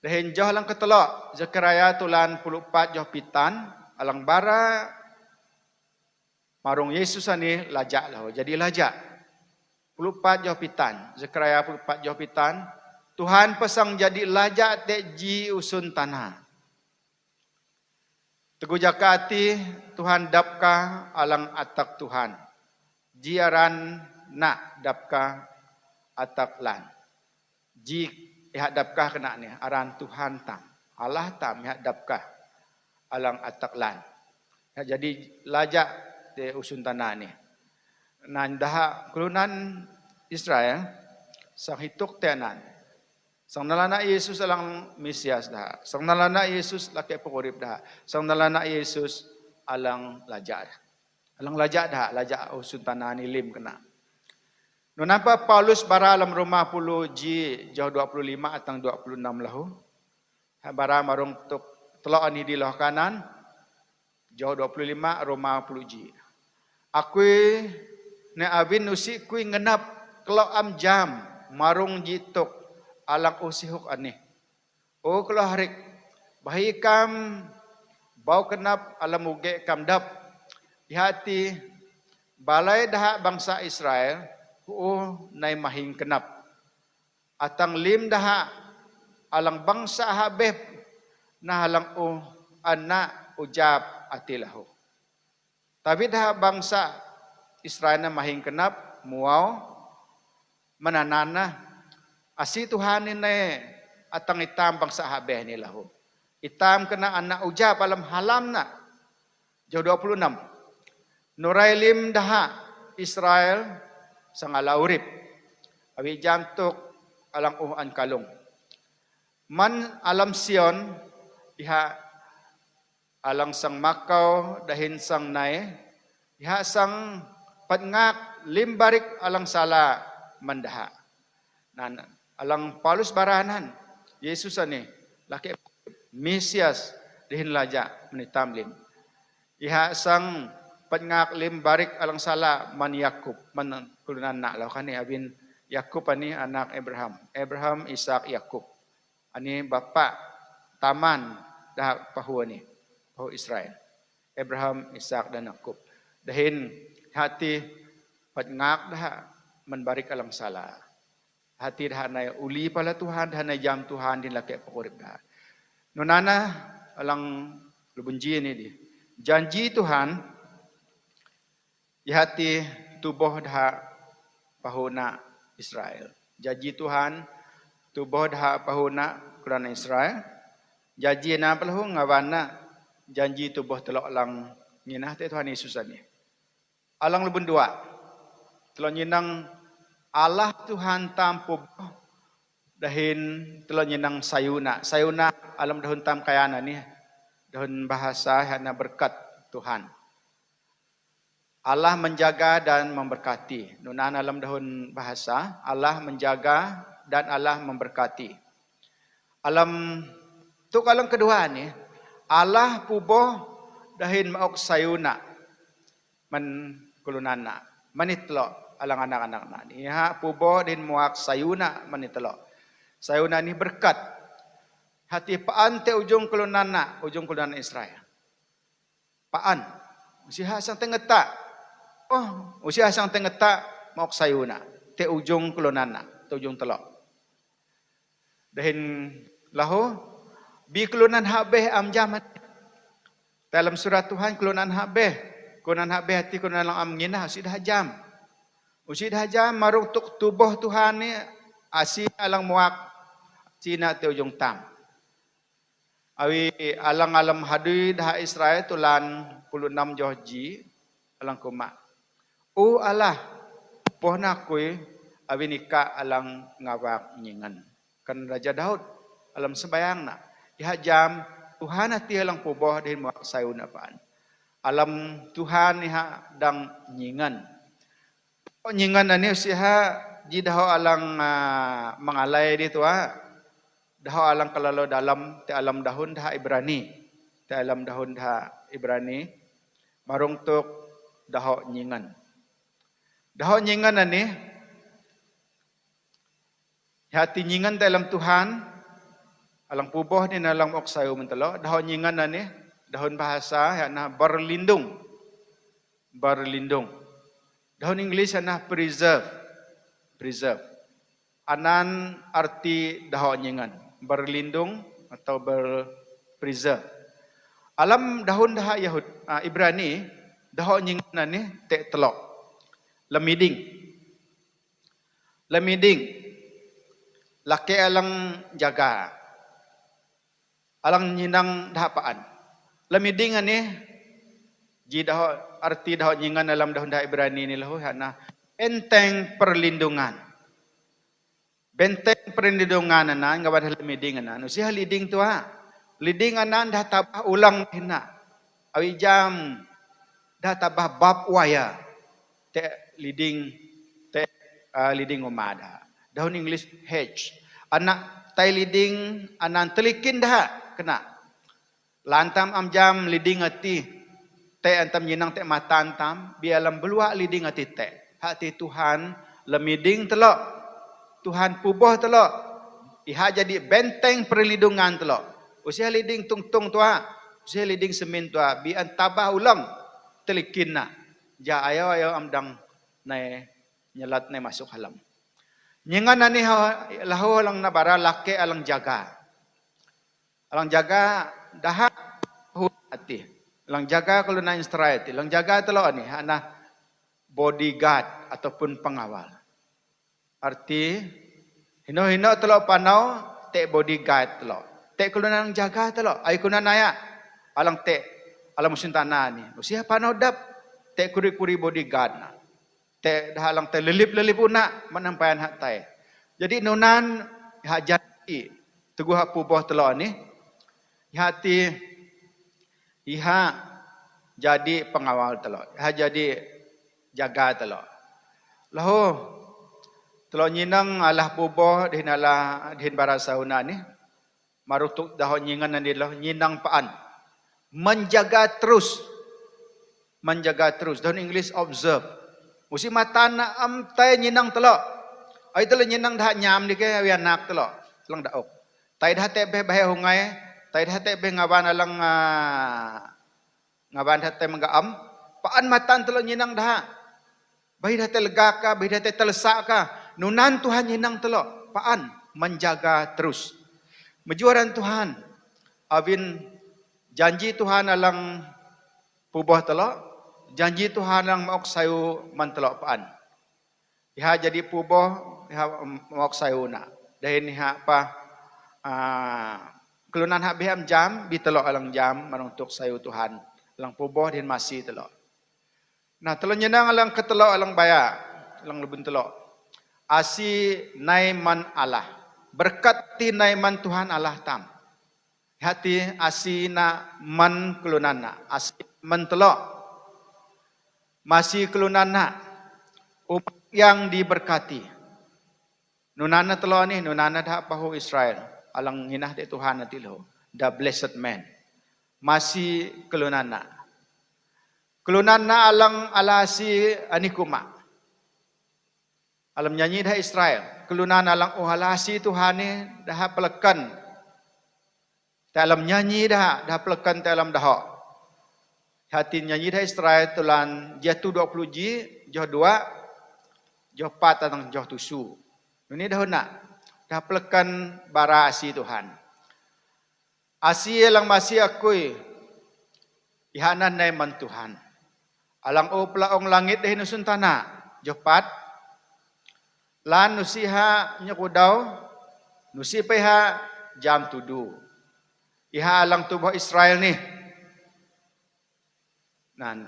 Dahin jauh lang ketelok Zekaria tulan 14 Joh pitan alang bara marung Yesus ani lajak lah. Jadi lajak 14 Joh pitan. Zekaria 14 Joh pitan. Tuhan pasang jadi lajak te ji usun tanah. Teguh jaka hati Tuhan dapka alang atak Tuhan. Jiaran nak dapka atak lan. Ji ihak dapka kena ni aran Tuhan tam. Allah tam ihak dapka alang atak lan. Jadi lajak te usun tanah ni. Nan dah kelunan Israel sang hituk tenan. Sang nalana Yesus alang Mesias dah. Sang nalana Yesus laki pengurip dah. Sang nalana Yesus alang lajak. Alang lajak dah. Lajak usun tanah ni lim kena. No nampak Paulus bara alam rumah 10 ji jauh 25 atang 26 lahu. Bara marung tuk telok ni di loh kanan. Jauh 25 rumah 10 ji. Akui ne abin usik kui ngenap kelok am jam marung jituk. Alang usihuk ani. Oh kalau harik bahi kam bau kenap alam uge kam dap di hati balai dah bangsa Israel nay mahing kenap. Atang lim daha alang bangsa habeb na halang anak ujab atilahu. Tapi daha bangsa Israel na mahing kenap muaw mananana asi Tuhan ni atang itam bangsa habeh ni lahu. Itam kena anak ujab alam halam na. Jauh 26. Nuray lim daha Israel sang alaurip. Awi jantuk alang an kalung. Man alam Sion iha alang sang Makau dahin sang nai iha sang patngak limbarik alang sala mandaha. Nan alang Paulus barahanan Yesus ani laki Mesias dahin laja menitam lim. Iha sang patngak limbarik alang sala man Yakub man kulunan na law kani abin Yakub ani anak Abraham. Abraham, Ishak, Yakub. Ani bapa taman dah pahu ni, pahu Israel. Abraham, Ishak dan Yakub. Dahin hati patngak dah menbarik alang sala. Hati dah na uli pala Tuhan, dah na jam Tuhan din laki pakurip dah. Nunana alang lubunji ni di. Janji Tuhan hati tubuh dah pahuna Israel. Janji Tuhan tubuh dah pahuna kurana Israel. Janji na pelahu ngawana janji tubuh telok lang nginah te Tuhan Yesus ani. Alang lubun dua. Telok nyinang Allah Tuhan tampu dahin telok nyinang sayuna. Sayuna alam dahun tam kayana ni. Dahun bahasa hana berkat Tuhan. Allah menjaga dan memberkati. Nunan alam dahun bahasa, Allah menjaga dan Allah memberkati. Alam tu alam kedua ni, Allah puboh dahin maok sayuna man kulunana. Manitlo alang anak-anak na. Iha puboh dahin muak sayuna manitlo. Sayuna ni berkat. Hati paan te ujung kulunana Israel. Paan. Usiha sang tengeta. Usiha sang tengeta maok sayuna. Te ujung kulunana, te ujung telok. Dahin lahu bi kelunan habeh amjamat. Dalam surat Tuhan kelunan habeh hati kelunan lang am nginah usidah jam. Usidah jam marung tuk tubuh Tuhan ni asin alang muak Cina te ujung tam. Awi alang-alam hadui dah Israel tulan 16 Johji alang kuma. Allah pohna kuy awi nikah alang ngawak nyingan. Kan Raja Daud alam sembayang na. Iha jam Tuhan hati alang puboh dahin muak sayun apaan. Alam Tuhan iha dang nyingan. Nyingan ani usiha jidaho alang mangalay dito Daho alang kalalo dalam te alam dahun dah Ibrani. Te alam dahun dah Ibrani. Marung tuk daho nyingan. Daho nyingan ani. Hati nyingan te alam Tuhan. Alang puboh ni alang oksayo mentelo. Daho nyingan ani. Dahon bahasa na berlindung. Berlindung. Dahon English na preserve. Preserve. Anan arti daho nyingan. Berlindung atau berpreserve. Alam dahun dah Ibrani, daho nyingan ni te telok. Lemiding. Lemiding. Laki alang jaga. Alang nyinang dahapaan. Lemiding ni ji daho arti daho nyingan alam dahun dah Ibrani ni lahu na enteng perlindungan. Benteng perlindungan anan ngawad halimiding anan. Usi haliding tu Liding anan dah tabah ulang hina. Awi jam dah tabah bab waya. Te liding umada. Dahun English hedge. Anak tai liding anan telikin dah kena. Lantam am jam liding ati. Te antam yinang te matantam bialam beluak liding ati te. Hati Tuhan lemiding telok. Tuhan puboh telok. Iha jadi benteng perlindungan telok. Usia liding tung-tung tua. Usia liding semin tua. Bian tabah ulang. Telikin na. Ja ayo amdang. Nai nyelat na masuk halam. Nyingan na ni lahu lang nabara laki alang jaga. Alang jaga daha hati. Alang jaga kalau na instrayat. Alang jaga telo ni ana bodyguard ataupun pengawal. Arti hino-hino telo panau te bodyguard telo. Te kalau nang jaga telo. Ay kuna naya alang te alam musuntana ni. Usia panau dap te kuri-kuri bodyguard na. Te dahalang te lelip-lelip una manampayan hak tai. Jadi nunan hak jadi teguh hak puboh telo ni hati iha jadi pengawal telo. Iha jadi jaga telo. Lahu telo nyinang alah puboh dihin alah dihin barasauna ni marutuk dahon nyingan nanti lo nyinang paan. Menjaga terus. Dalam English observe. Musi mata na tay nyinang telo. Ay telo nyinang dah nyam di ke anak telo. Lang daok. Tay dah te bahe hungai, tay dah te ngaban alang ngaban dah te menggaam. Paan matan telo nyinang dah. Bahi dah te lega ka, bahi dah te telesak ka. Nunan Tuhan nyinang telo. Paan menjaga terus. Mejuaran Tuhan. Awin janji Tuhan alang puboh telo. Janji Tuhan alang maok sayu mantelok paan. Iha jadi puboh, iha maok sayu na. Dahin iha pa kelunan hak biham jam, bitelok alang jam manuntuk sayu Tuhan. Alang puboh din masih telok. Nah telok nyenang alang ketelok alang baya, alang lebun telok. Asi naiman Allah. Berkati naiman Tuhan Allah tam. Hati asi na man kelunana, asi man telok. Masih kelunana umat yang diberkati. Nunana telo ni, nunana dah pahu Israel. Alang hinah de Tuhan nanti lo. The blessed man. Masih kelunana. Kelunana alang alasi anikuma. Alam nyanyi dah Israel. Kelunana alang alasi Tuhan ni dah pelekan. Dalam nyanyi dah pelekan dalam dah. Hati nyanyi dah Israel tulan jatuh 20 ji, joh 2, joh 4 atau joh 7. Ini dah nak. Dah pelekan bara asi Tuhan. Asi yang masih akui. Ihanan naiman Tuhan. Alang pelaong langit dah nusun tanah. Joh 4. Lan nusiha nyekudau. Nusipeha jam tudu. Iha alang tubuh Israel ni. Nan,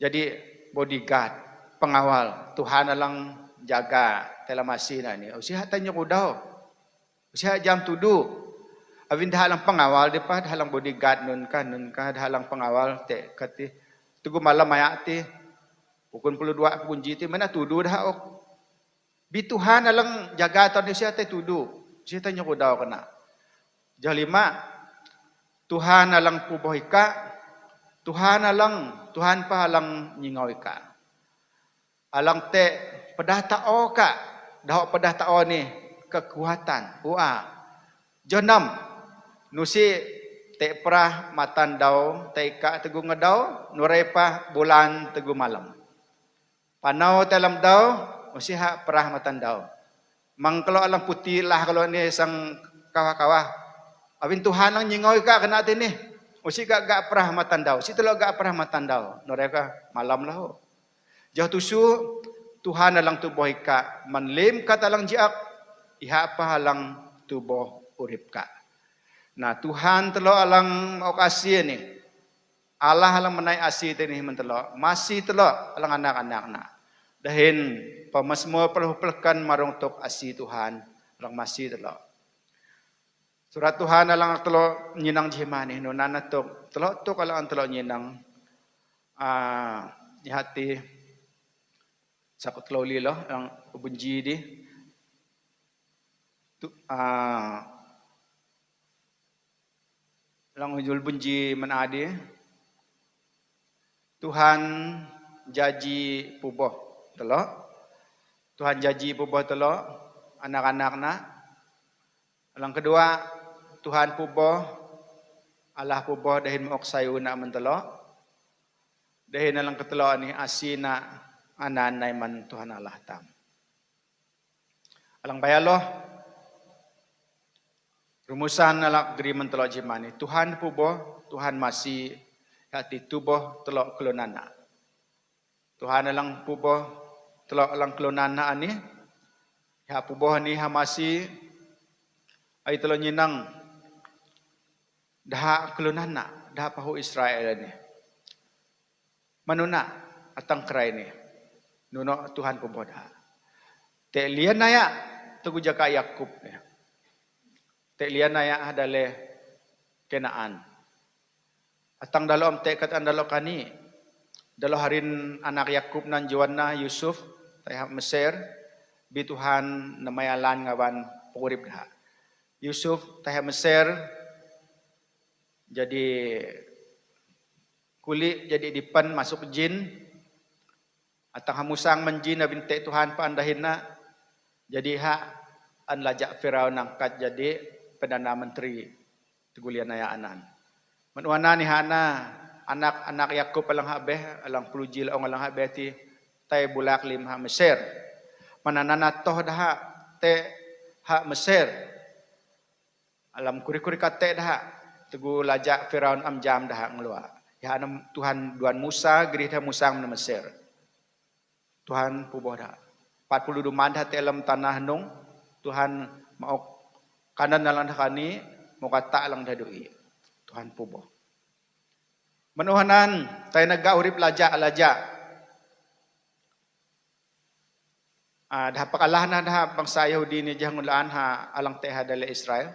jadi bodyguard, pengawal, Tuhan alang jaga dalam masih ni. Usia tanya kudau, usia jam tudu. Awin dah alang pengawal depa, dah alang bodyguard nun ka, dah alang pengawal te kati. Tugu malam ayak ti, pukul 2 pukul jiti mana tudu dah ok. Bi Tuhan alang jaga tahun usia te tudu. Usia tanya kudau kena. Jah 5, Tuhan alang puboh ika. Tuhan pa alang nyingau ika. Alang te pedah ta'o ka. Dah pedah ta'o ni kekuatan. Jonam. Nusi te perah matan daw. Te ika teguh ngadaw. Nurepa bulan teguh malam. Panau dalam daw. Nusi hak perah matan daw. Mang kalau alang putih lah kalau ni sang kawah-kawah. Awin Tuhan lang nyingau ika kena ni. Usi gak perah matan daw. Si telo gak perah matan daw. Noreka malam lah. Jauh tusu Tuhan alang tubuh ika. Manlim kata alang jiak. Iha pa alang tubuh urip ka. Nah Tuhan telo alang mau kasih ni. Allah alang menai asih ni mentelo. Masih telo alang anak-anak na. Dahin pemasmua peluh-peluhkan marung tok asih Tuhan. Alang masih telo. Surat Tuhan alang telo nyinang jihmani nunana tok telo tok alang telo nyinang hati sakut loli lo yang bunji di lang ujul bunji menadi Tuhan jaji puboh telo Tuhan jaji puboh telo anak-anak na alang kedua Tuhan puboh, Allah dahin maok sayuna mentelo. Dahin alang ketelo ni asina ananay man Tuhan Allah tam. Alang bayalo, rumusan nalak agreement telo jimani. Tuhan pubo, Tuhan masih hati tubo telo kelonana. Tuhan alang pubo telo alang kelonana ani. Ha pubo ni ha masih ay telo nyinang daha kelonana, daha pahu Israel ni. Manuna atang kerai ni. Nuno Tuhan pubo daha. Te lian naya tugu jaka Yakub ni. Te lian naya hadale Kenaan. Atang dalom te kat andalo kani. Dalo harin anak Yakub nan Joanna Yusuf tayah Mesir bi Tuhan namayalan ngawan purip daha. Yusuf tayah Mesir jadi kuli jadi dipan masuk jin. Atang hamusang menjin na binte Tuhan pa andahina. Jadi ha an lajak Firaun angkat jadi Perdana Menteri Tegulian Ayaanan. Manuana ni hana anak-anak Yakub alang habeh alang pulujil ong alang habeh ti tay bulak lim ha Mesir. Mananana toh daha te ha Mesir. Alam kuri-kuri kate daha tegu lajak Firaun amjam daha ngelua. Ya anam Tuhan Duan Musa gerih musang na Mesir. Tuhan puboh dah. 40 duman dah telam tanah nung. Tuhan mau kanan nalang dah kani, mau kata lang dah doi. Tuhan puboh. Menuhanan, tayo naggaurip laja. Dah pakalah na dah bangsa Yahudi ni jangulaan ha alang teha dale Israel.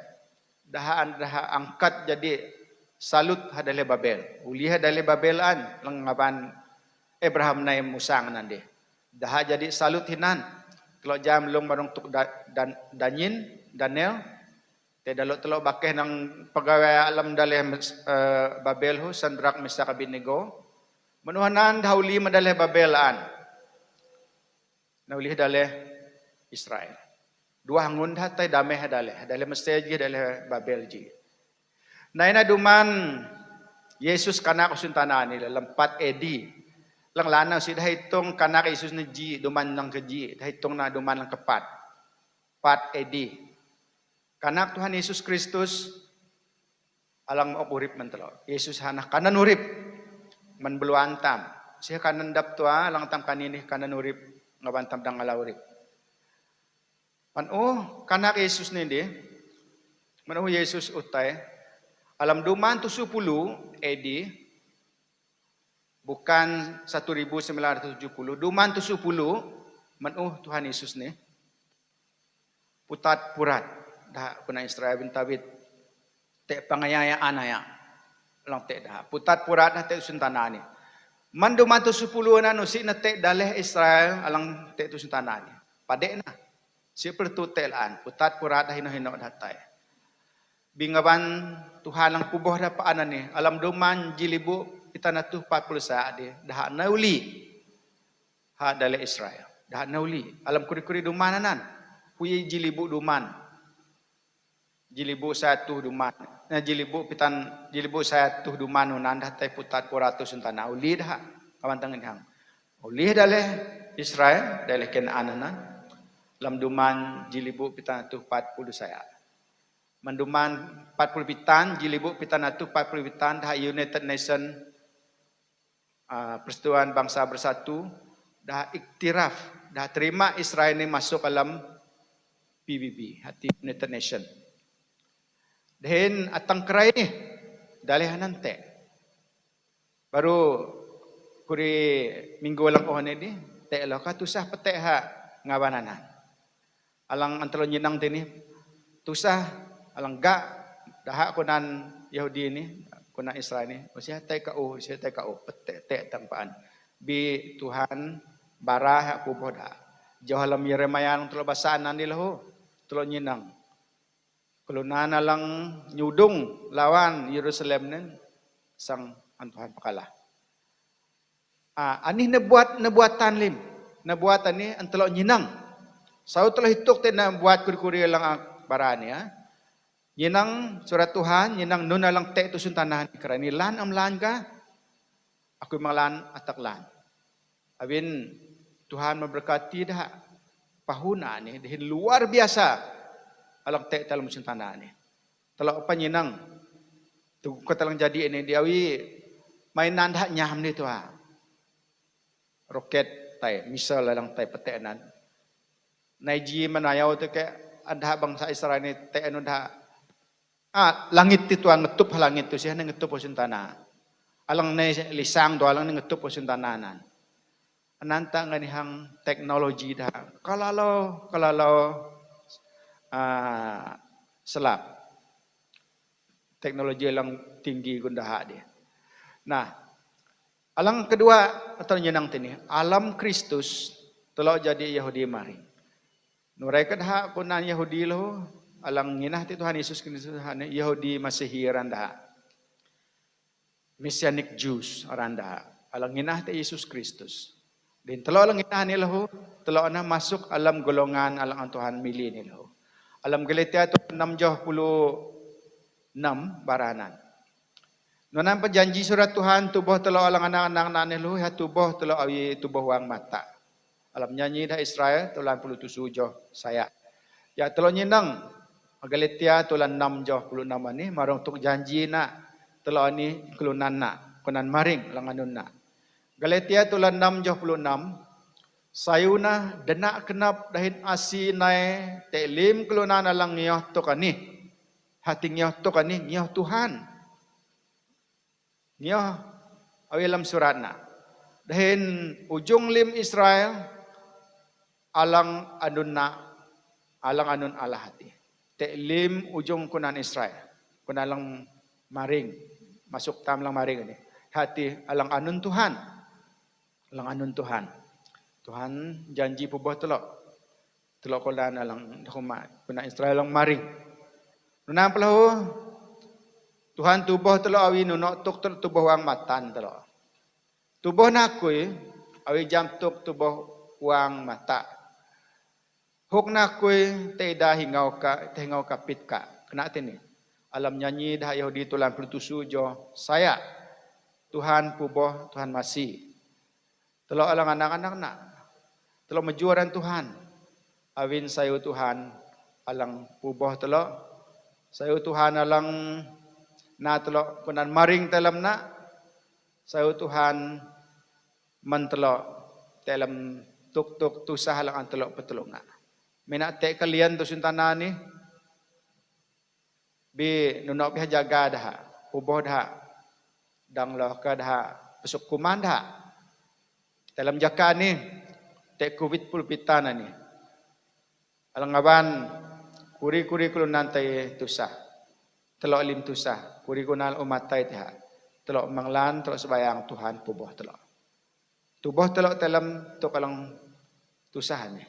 Dah angkat jadi salut hadale Babel. Uliha dale Babelan lang ngaban Abraham na musang nandi. Dah jadi salut hinan. Kalau jam long barong tuk Daniel. Te dalok telo bakeh nang pegawai alam daleh Babel hu Sandrak Mesak Abednego. Menuhanan dauli madaleh Babelan. Naulih daleh Israel. Dua hangun hatai damai hadaleh. Hadaleh Mesir ji daleh Babel ji. Naina duman Yesus kanak usuntana ni dalam 4 AD. Lang lana si dah hitung kanak Yesus ni ji duman lang keji. Dah hitung na duman lang kepat. 4 AD. Kanak Tuhan Yesus Kristus alang urip mentelo. Yesus hanah kanan urip man beluantam. Siya kanan dap tua alang tam kanini kanan urip ngabantam dang ala urip. Kanak Yesus ni di. Manu Yesus utay alam duman 70 AD bukan 1970 duman 70 Tuhan Yesus ni putat purat dah kuna Israel bin Tabit te pangayayaan aya lang te dah putat purat na te suntana ni man duman 70 na no si na te daleh Israel alang te suntana ni pade na si pertutelan putat purat dah hino-hino datay bingaban Tuhan lang puboh da paanan ni alam duman jilibu kita natuh 40 saat dia dah nauli ha dale Israel dah nauli alam kuri-kuri dumananan puyi jilibu duman jilibu satu duman na jilibu satu duman unan dah tai putat 400 untana uli dah kawantang hang uli dale Israel dale Kenaananan alam duman jilibu kita natuh 40 saat manduman 40 pitan jilibu kita natuh 40 pitan dah United Nation Persatuan Bangsa Bersatu dah iktiraf dah terima Israel ini masuk dalam PBB hati United Nation. Dan atang kerai ni dalehanan te. Baru kuri minggu lang ohane di te lo ka tusah pete ha ngabananan. Alang antalo nyinang tini tusah alang ga daha kunan Yahudi ni kuna Israel ni usia tai ka pete te tangpaan bi Tuhan barah aku boda jauh lam Yeremia untuk basaan nila ho tulo nyinang kulunana lang nyudung lawan Yerusalem nen sang Tuhan pakalah ani nabuatan lim nabuatan ni antelo nyinang sau telah hituk te na buat kuri-kuri lang barani Yinang surat Tuhan, yinang nuna lang te tu suntanahan kerani lan am lan ka, aku mang lan atak lan. Abin Tuhan memberkati dah pahuna ni dah luar biasa alang tek dalam musim tanah ni. Telok penyenang tu ko talang jadi ini diawi mainan dah nyam ni tu roket tai misal alang tai petenan. Naiji manayau tu ke ada bangsa Israel ni tek anu dah langit itu ngetup langit tu sih ngetup musim tanah. Alang ne lisang tu alang ngetup musim tanah nan. Nanta nganihang teknologi dah. Kalau selap teknologi yang tinggi gundah dia. Nah, alang kedua atau nyenang tini, alam Kristus telah jadi Yahudi mari. Nurai kadha kunan Yahudi lo, alang nginah ti Tuhan Yesus Kristus Yahudi Masihi randa. Messianic Jews randa. Alang nginah ti Yesus Kristus. Din telo lang nginah nila ho, telo na masuk alam golongan alang ang Tuhan mili nila ho. Alam Galatia tu 6:26 baranan. Nonan perjanji surat Tuhan tubuh telo alang anak-anak nanelo ha tubuh telo awi tubuh wang mata. Alam nyanyi dah Israel tulan 27 saya. Ya telo nyinang Galatia tulan 6:26 ni marong tuk janji na telo ni kelunan na kunan maring langanun na. Galatia tulan 6:26 sayuna denak kenap dahin asi nai telim kelunan alang ngioh to kani hati ngioh to kani ngioh Tuhan ngioh awilam suratna dahin ujung lim Israel alang anunna alang anun Allah hati telim ujung kunan Israel kunalang maring masuk tam lang maring ni hati alang anun Tuhan alang anun Tuhan. Tuhan janji pubah telok kolan alang dakumat. Kuna Israel lang maring. Nunang pelahu Tuhan tubuh telok awi nunok tuk tubuh wang matan telok. Tubuh nakui awi jam tuk tubuh wang mata. Huk nakui teda hingau ka pit ka. Kena tini. Alam nyanyi dah Yahudi tulan pelutusu jo saya. Tuhan pubah Tuhan masih. Telok alang anak-anak nak. Telok mejuaran Tuhan. Awin sayu Tuhan alang pubah telok. Sayu Tuhan alang na telok kunan maring dalam na. Sayu Tuhan mentelok dalam tuk-tuk tusah alang telok petulung na. Minak tek kalian tu sintana ni. Bi nunok biha jaga dah. Pubah dah. Dang loh ka dah. Pesuk kuman dah. Dalam jaka ni, tek COVID pulpitan ni. Alang aban, kuri-kuri kulun nantai tusah. Telok lim tusah. Kuri kunal umatai tiha. Telok manglan, telok sebayang Tuhan pubuh telok. Tubuh telok dalam tu kalang tusah ni.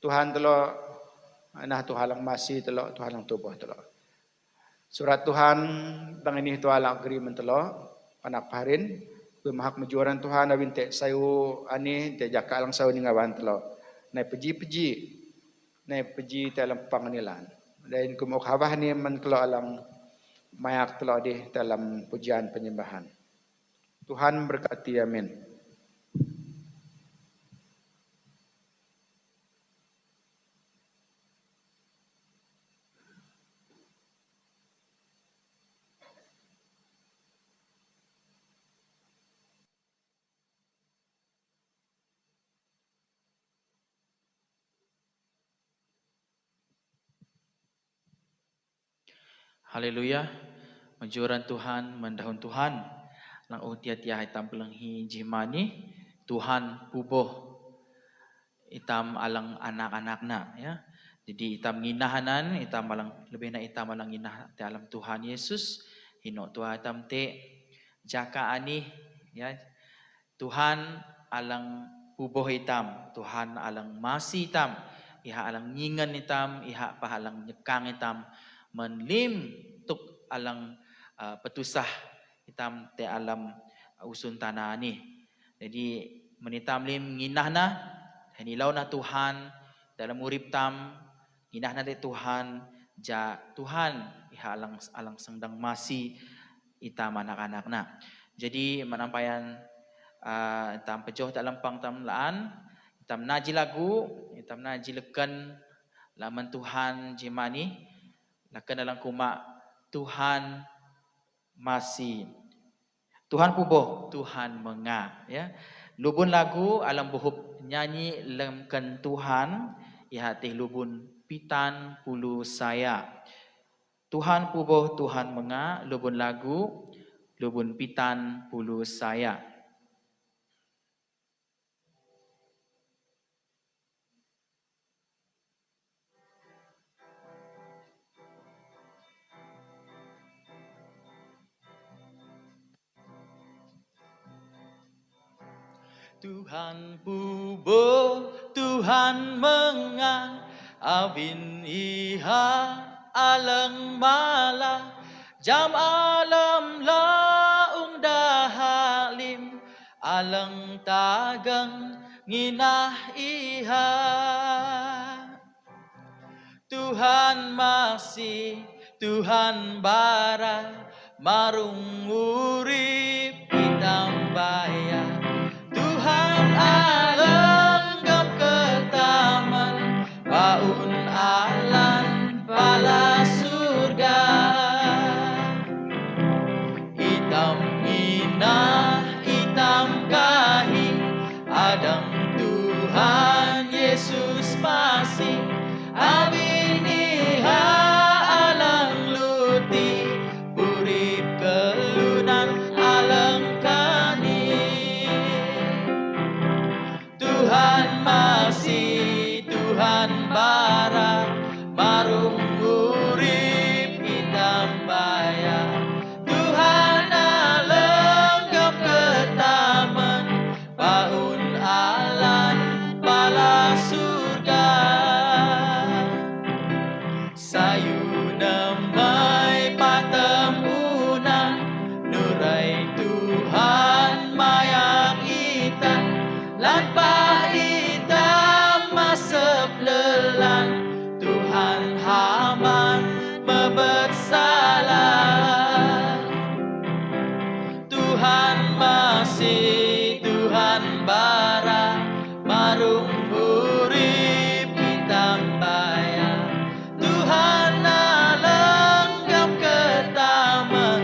Tuhan telok, nah Tuhan lang masih telok, Tuhan lang tubuh telok. Surat Tuhan, bang ini Tuhan lang agreement telok, panak parin. Mahak mejuaran Tuhan awin tek sayu ani tek jaka alang sayu ni ngawan telo nai peji dalam pangnilan dan kumok hawah ni man telo alang mayak telo di dalam pujian penyembahan. Tuhan berkati amin. Haleluya. Menjuaran Tuhan, mendahun Tuhan. Lang tiat-tiat hitam pelenghi jimani. Tuhan pubuh hitam alang anak-anak na. Ya. Jadi hitam nginahanan, hitam alang lebih na hitam alang nginah dalam Tuhan Yesus. Hino Tuhan hitam te jaka ani. Ya. Tuhan alang pubuh hitam. Tuhan alang masih hitam. Iha alang nyingan hitam. Iha pahalang nyekang hitam. Menlim tuk alang petusah hitam te alam usun tanah ni. Jadi menitam lim nginah na henilau na Tuhan dalam urip tam nginah na te Tuhan ja Tuhan iha alang sengdang masih hitam anak-anak na. Jadi menampayan tam pejoh dalam pang tam laan Tamna ji lagu, tamna ji leken laman Tuhan jimani, lakan dalam kuma Tuhan masih. Tuhan puboh, Tuhan menga, ya. Lubun lagu alam buhub nyanyi lemkan Tuhan, ihati lubun pitan pulu saya. Tuhan puboh, Tuhan menga, lubun lagu, lubun pitan pulu saya. Tuhan puboh, Tuhan menga, awin iha alang mala, jam alam laung dahalim, alang tagang nginah iha. Tuhan masih, Tuhan bara, marung urip pitambaya. Tuhan alenggap ketaman, paun alan pala surga. Hitam inah, hitam kahing, adang Tuhan Yesus masih. Abiniha alang luti, purip kelunan alang kani. Tuhan masih, Tuhan bara, marung urip hitam baya. Tuhan alenggap ketaman, paun alan pala surga. Sayu namai patemunan, nurai Tuhan mayak ita, lan ita masep lelan, Tuhan haman mebersalah. Tuhan masih, Tuhan bara, marung urip hitam baya. Tuhan alenggap ketaman,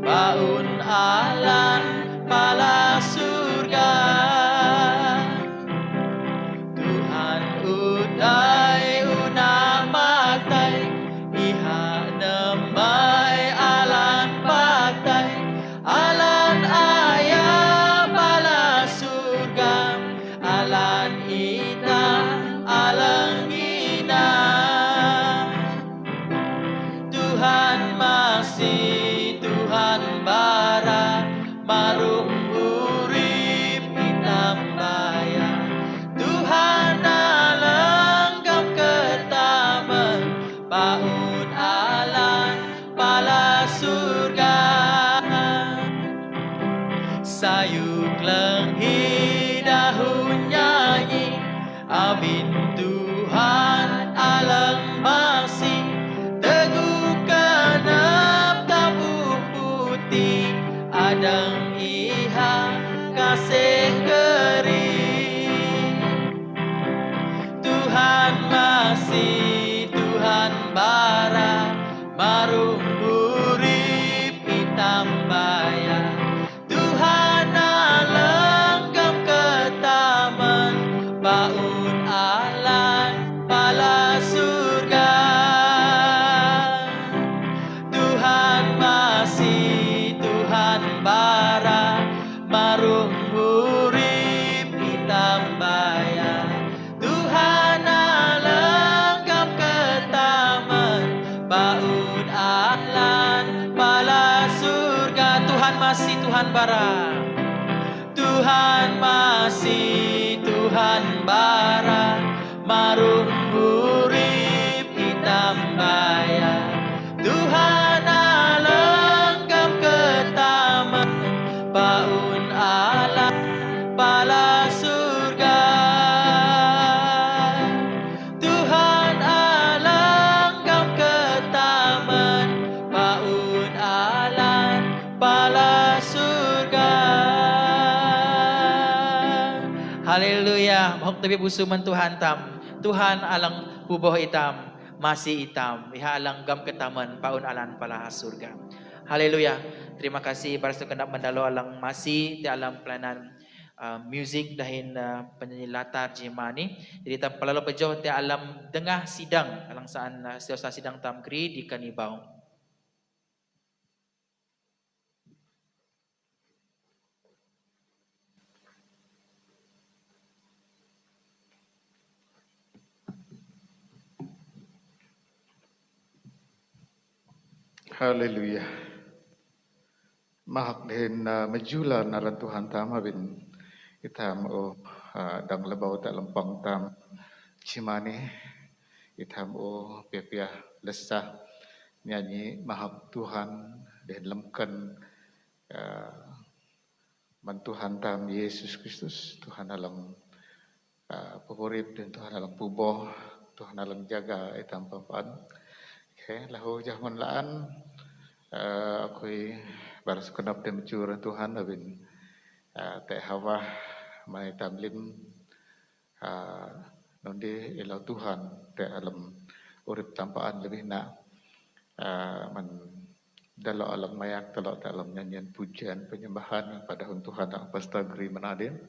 paun alan pala surga. Tuhan utai unamatai, iha nemai alan patai, alan ayah pala surga, alan ita alang ina. Tuhan masih, Tuhan bara, marung urip hitam baya. Tuhan alenggap ketaman, paun alan pala surga. Sayuk lenghi daun nyanyi, abin Tuhan alang masih. Teguh kenap tabuh putih, adang iha kasih kering. Tuhan masih, Tuhan bara, marung urip hitam baya. Tuhan alenggap ketaman, paun alan pala surga. Tuhan masih, Tuhan bara, marung urip hitam baya. Tuhan alenggap ketaman, paun alan pala surga. Tuhan masih, Tuhan bara. Tuhan masih, Tuhan bara, marung urip hitam baya. Tuhan alenggap ketaman, paun alan pala surga. Tuhan alenggap ketaman, paun alan pala surga. Haleluya. hok tabi busuman Tuhan tam. Tuhan alang puboh itam, masih itam. Iha alang gam ketaman, paun alan pala surga. Haleluya. Terima kasih para kendak mendalo alang masih ti alam pelanan music dahin penyanyi latar jemani. Jadi tam palalo pejo ti alam dengah sidang alang saan setiap sidang tamkri di Kanibau. Haleluya. Mahak din majula naran Tuhan tam habin itam o dang labaw ta lampang tam cimani itam o pepia lesa nyanyi mahak Tuhan din lemkan man Tuhan tam Yesus Kristus Tuhan alang pagurip dan Tuhan alang puboh Tuhan alang jaga itam papan. Okay, lahu jahman laan ako'y baras kunap din matsura Tuhan abin te hawa may tamlim nundi ilaw Tuhan te alam urip tampaan lebih na man dalo alam mayak dalo te alam nyanyian pujian penyembahan pada Tuhan ang pastagri manadin.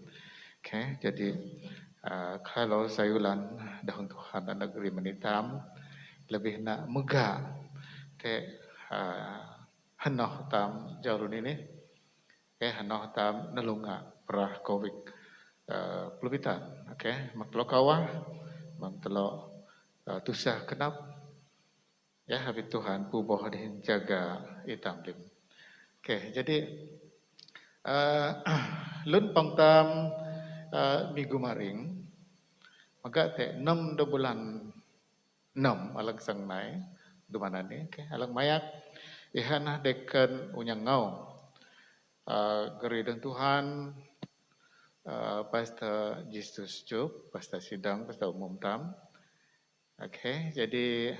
Okay, jadi kalau sayulan dahon Tuhan ang negeri menitam lebih na mega te hanoh tam jarun ini hanoh tam nalunga perah covid pelubitan maktelo kawah maktelo tusah kenap ya habis Tuhan puboh din jaga itam lim. Jadi lun pangtam minggu maring maga te 6 bulan 6 alang sang nai dumanan ni alang mayak ihana deken unyang ngau geridang Tuhan pasta Jesus Job pasta sidang pasta umum tam. Jadi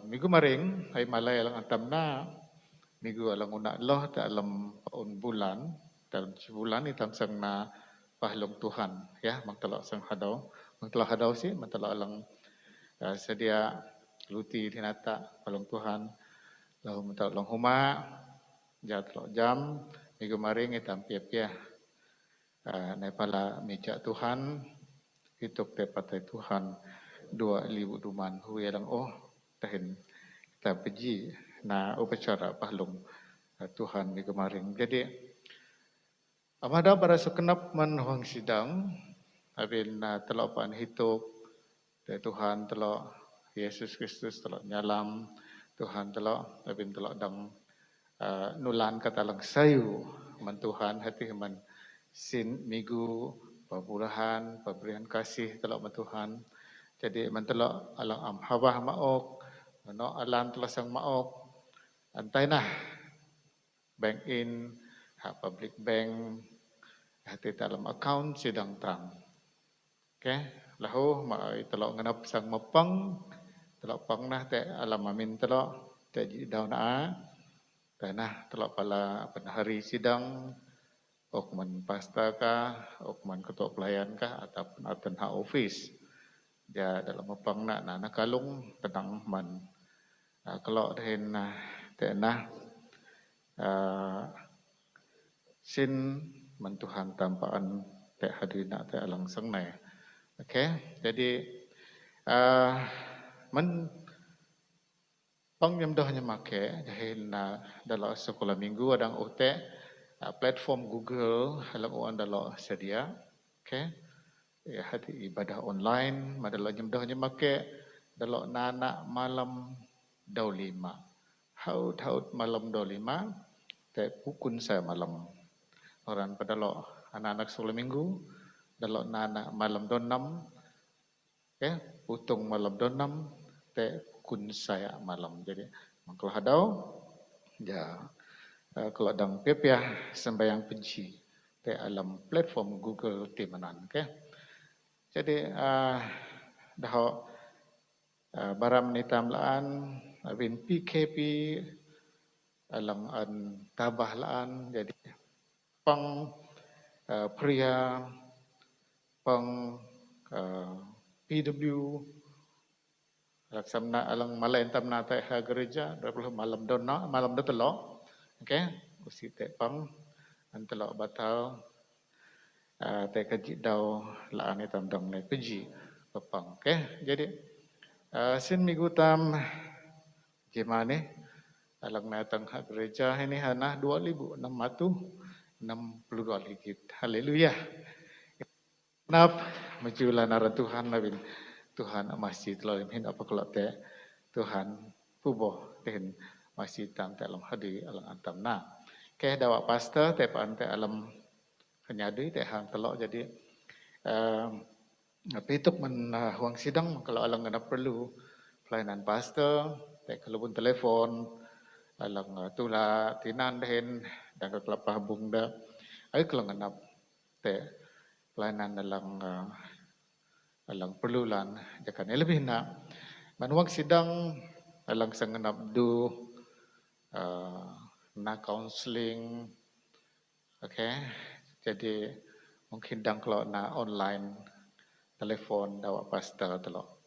minggu maring ay malay alang antam na minggu alang una loh ta alam paun bulan dalam sebulan itam sang na pahlong Tuhan ya magtalo sang hadaw si magtalo alang sedia luti tinata pahlong Tuhan lahu magtalo lang huma jam minggu maring itam pia na pala meja Tuhan hitok te patay Tuhan 2,000 duman huwi lang tahin kita peji na upacara pahlong Tuhan minggu maring. Jadi amada para sukenap man huang sidang abin telo pan hitok te Tuhan telo Yesus Kristus telo nyalam Tuhan telo abin telo dang nulan katalang sayu man Tuhan hati man sin minggu paburahan paberian kasih telo man Tuhan. Jadi man telo alang am hawah maok no alam telo sang maok antay na bank in public bank hati dalam account sidang tam. Lahu maay telo nganap sang mapang telo pang na te alam amin telo te daw na tanah telo pala penahari sidang ok man pasta ka ok man ketua pelayan ka ataupun atan ha office dia dalam mapang na nakalung tenang man kalau dahin te na sin man Tuhan tampaan te hadina te alang sang nai. Jadi man pangyamdahnya make dahin dalam sekolah minggu adang ote platform Google halang uan dalam sedia. Ya hati ibadah online madalo nyamdahnya make dalo nana malam daw 5 haut malam daw 5 te pukun saya malam orang padalo anak-anak sekolah minggu dalo nana malam daw 6 putung malam daw 6 te pukun saya malam. Jadi mangkal hadaw ya kalau dang pepiah sembayang penci te alam platform Google timanan. Jadi daho baram ni tamlaan abin PKP alang tabah laan jadi pang pria pang PW laksamna alang malay entam na tay ha gereja dapul malam dona malam do telo okay usi te pang antelo batal te kaji daw laan itam dong ne peji papang okay jadi sin minggu tam gimana alang na tang ha gereja ini hana 2662 ligit haleluya nap majulah nara Tuhan nabin Tuhan masjid lalim hin apa kalau te Tuhan puboh ten masjid tam te alam hadi alang antam na ke dawa pastor te pan te alam kenyadui te hang telok jadi pituk men huang sidang kalau alang ngana perlu pelayanan pastor te kalau pun telefon alang tula tinan den dan ke kelapa bung da ai kalau ngana te pelayanan alang perlulan jakan lebih na manuang sidang alang sanganap du na counseling okay jadi mungkin dang kalau na online telepon dawa pastor telok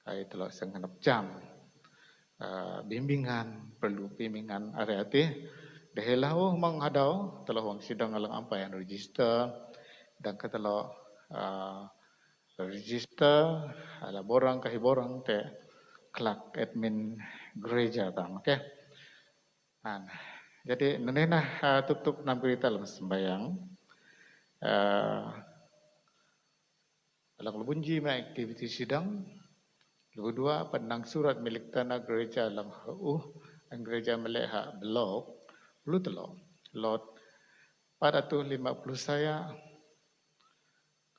kai telok sanganap jam bimbingan perlu bimbingan areti dehelau menghadau telok wang sidang alang ampayan register dan ketelok register ala borang kahi borang te kelak admin gereja tam okay jadi nenena tutup nam berita dalam sembayang alang lebunji ma aktiviti sidang lugu dua penang surat milik tanah gereja alang ang gereja meleha blok lu telok lot 450 saya.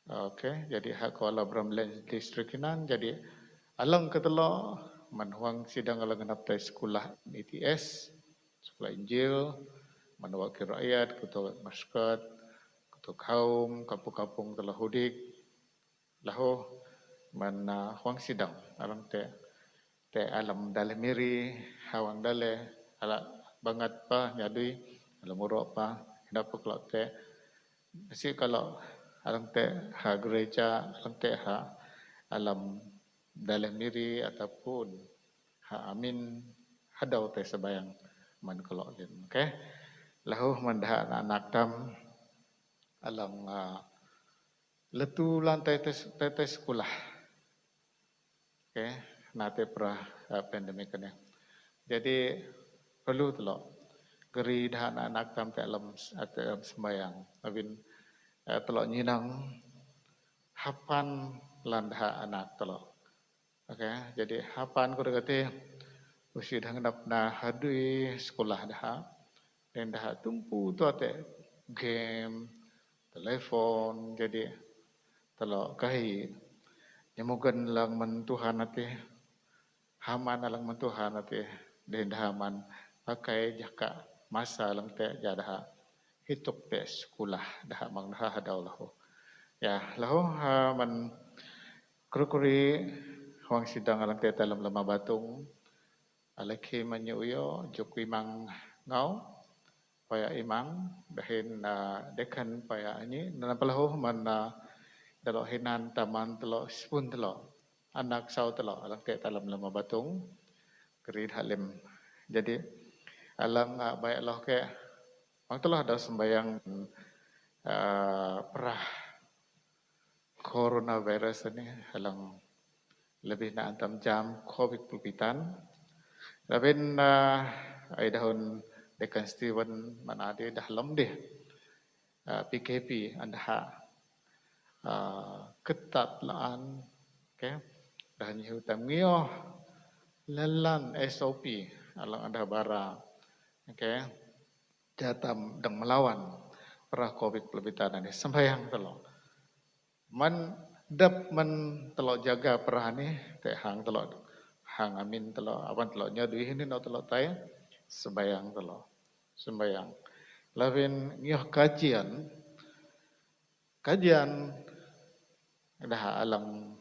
Okey, jadi hak Kuala Bramland District Kinan. Jadi alang ketelo manhuang sidang alang genap tai sekolah ETS, sekolah Injil, manwakil rakyat, ketua masyarakat, ketua kaum, kampung-kampung telah hudik, lahu manhuang sidang alang te alam dale miri, hawang dale, ala bangat pa nyadui, alam urok pa, hendak pa kelak te, mesti kalau alang te ha gereja, alang te ha alam dalam miri ataupun ha amin hadau te sebayang man kelok lin. Okay. Lahu mandah anak tam alang letu lantai te sekolah. Okay. Nate pra pandemik ni. Jadi perlu telok geri dah anak tam te alam sembayang. Abin telok nyinang hapan landah anak telok. Okay, jadi hapan ko dagati usi dah ngendap na hadui sekolah dah. Dan dah tumpu tu ate game, telefon, jadi telok kahi nyemugan lang mentuhan ate haman lang mentuhan ate dan dah haman pakai jaka masa lang te jadah hituk te sekolah dah mang dah hadau lahu. Ya, lahu man kru-kuri huang sidang alang te dalam lama batung alaki manyuyo jukwi mang ngau paya imang dahin dekan paya ani napalahu man dalok hinan taman telok spun telok anak sau telok alang te dalam lama batung kerid halim. Jadi alang baik loh ke mang telah ada sembayang perah coronavirus ini alang lebih na antam jam COVID pulpitan. Labin ay dahon dekan Steven manade dahlam deh PKP anda ketat laan okay dah nyihu tamngio lalan SOP alang anda bara okay jatam dang melawan perah COVID pulpitan ini sembayang telok man dap man telok jaga perah ni te hang telok hang amin telok awan telok nyadui ini no telok tay sembayang telok sembayang lavin ngioh kajian dah alang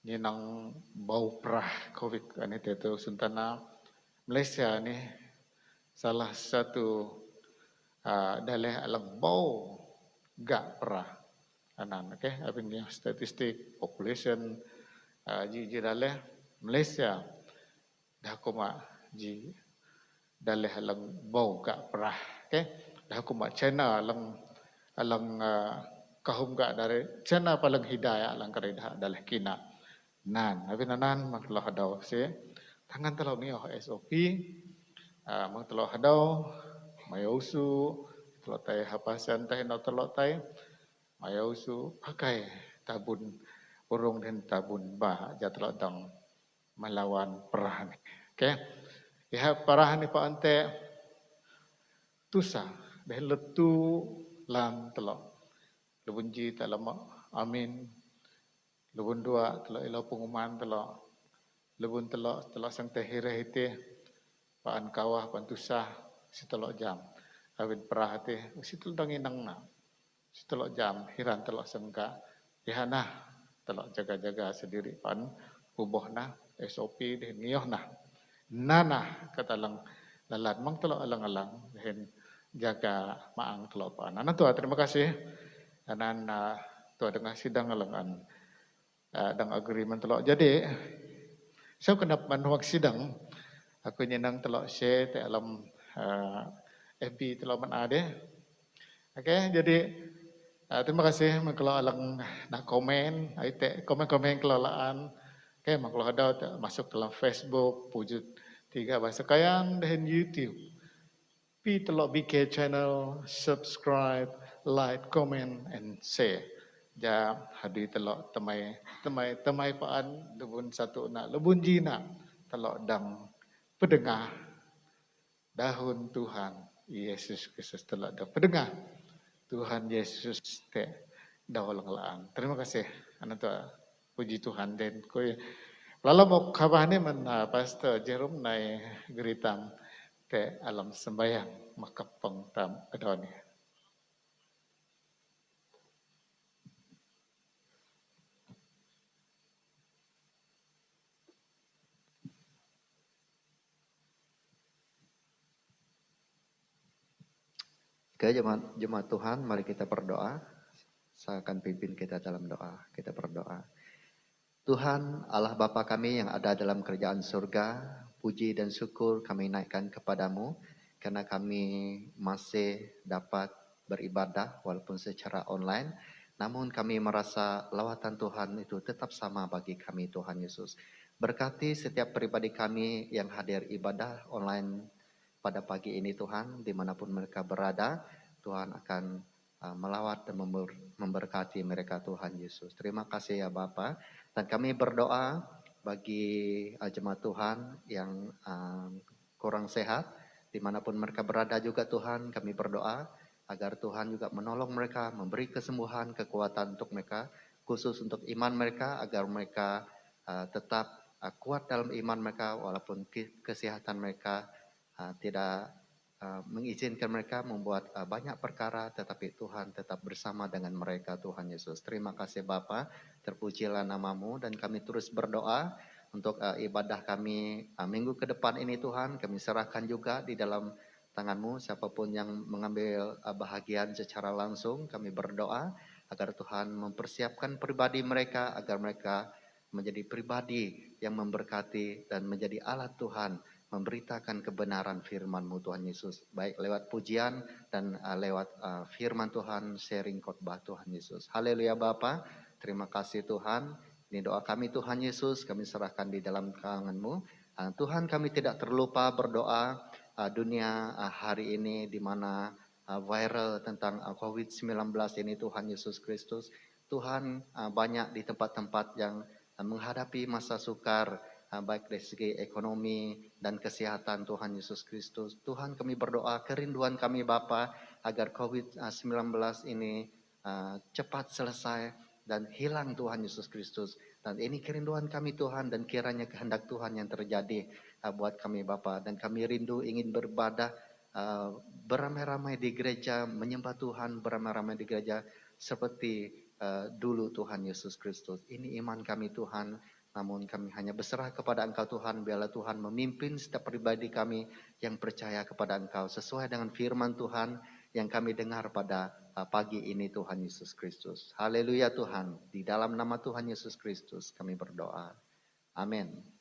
ninang bau perah COVID ani tetu suntana Malaysia ni salah satu daleh alang bau gak perah anan okay abin yang statistik population ji daleh Malaysia dah kuma ji daleh alang bau ka perah okay dah kuma China alang kahum ka dari China palang hidayah alang kare dah daleh kina nan abin anan maklah hadaw si tangan telaw ni SOP mang telaw hadaw mayausu telaw tay hapasan tay no telaw tay mayausu pakai tabun urung dan tabun bah jatlo dang melawan perah ni. Okay. Ya perah ni pa ante tusa dah letu lam telo. Lubun ji talama amin. Lubun dua telo ilo pengumuman telo. Lubun telo sang tehire hite paan kawah pan tusa sitelo jam. Awin perah te situl dang inang na. Sitelo jam hiran telo sengka. Ihana telo jaga-jaga sendiri pan uboh na SOP deh ngiyoh na. Nana katalang lalat mang telo alang-alang deh jaga maang telo pan. Anan tua terima kasih. Anan tua dengan sidang alangan dang agreement telo. Jadi saya kena manuak sidang aku nyenang telo share te alam FB telo man ade. Okay, jadi terima kasih kalau alang nak komen, aite komen-komen kelolaan. Okay, kalau ada masuk dalam Facebook, wujud 3 bahasa kayang dan YouTube. Pi telok BK channel, subscribe, like, comment, and share. Ja hadi telok temai paan lebun satu nak lebun jina telok dang pedengah dahun Tuhan Yesus Kristus telok dang pedengah. Tuhan Yesus te dawalang laan. Terima kasih. Anak tua puji Tuhan dan koi. Lalu mau khabar ni Pastor Jerome nai geritam te alam sembayang makapang tam adoni. Oke, jemaat Tuhan, mari kita berdoa. Saya akan pimpin kita dalam doa. Kita berdoa. Tuhan, Allah Bapa kami yang ada dalam kerajaan surga, puji dan syukur kami naikkan kepadamu, karena kami masih dapat beribadah walaupun secara online, namun kami merasa lawatan Tuhan itu tetap sama bagi kami Tuhan Yesus. Berkati setiap pribadi kami yang hadir ibadah online pada pagi ini Tuhan, dimanapun mereka berada, Tuhan akan melawat dan memberkati mereka Tuhan Yesus. Terima kasih ya Bapa. Dan kami berdoa bagi jemaat Tuhan yang kurang sehat, dimanapun mereka berada juga Tuhan, kami berdoa agar Tuhan juga menolong mereka, memberi kesembuhan, kekuatan untuk mereka, khusus untuk iman mereka, agar mereka tetap kuat dalam iman mereka, walaupun kesehatan mereka tidak mengizinkan mereka membuat banyak perkara, tetapi Tuhan tetap bersama dengan mereka Tuhan Yesus. Terima kasih Bapa, terpujilah namamu dan kami terus berdoa untuk ibadah kami minggu ke depan ini Tuhan. Kami serahkan juga di dalam tanganmu, siapapun yang mengambil bahagian secara langsung, kami berdoa agar Tuhan mempersiapkan pribadi mereka, agar mereka menjadi pribadi yang memberkati dan menjadi alat Tuhan memberitakan kebenaran firman-Mu Tuhan Yesus, baik lewat pujian dan lewat firman Tuhan, sharing khotbah Tuhan Yesus. Haleluya Bapa, terima kasih Tuhan. Ini doa kami Tuhan Yesus, kami serahkan di dalam tangan-Mu. Tuhan, kami tidak terlupa berdoa dunia hari ini di mana viral tentang COVID-19 ini Tuhan Yesus Kristus. Tuhan, banyak di tempat-tempat yang menghadapi masa sukar, baik dari segi ekonomi dan kesehatan Tuhan Yesus Kristus. Tuhan, kami berdoa kerinduan kami Bapa agar COVID-19 ini cepat selesai dan hilang Tuhan Yesus Kristus. Dan ini kerinduan kami Tuhan, dan kiranya kehendak Tuhan yang terjadi buat kami Bapa. Dan kami rindu ingin beribadah beramai-ramai di gereja, menyembah Tuhan beramai-ramai di gereja seperti dulu Tuhan Yesus Kristus. Ini iman kami Tuhan. Namun kami hanya berserah kepada Engkau Tuhan, biarlah Tuhan memimpin setiap pribadi kami yang percaya kepada Engkau sesuai dengan firman Tuhan yang kami dengar pada pagi ini Tuhan Yesus Kristus. Haleluya Tuhan, di dalam nama Tuhan Yesus Kristus kami berdoa. Amin.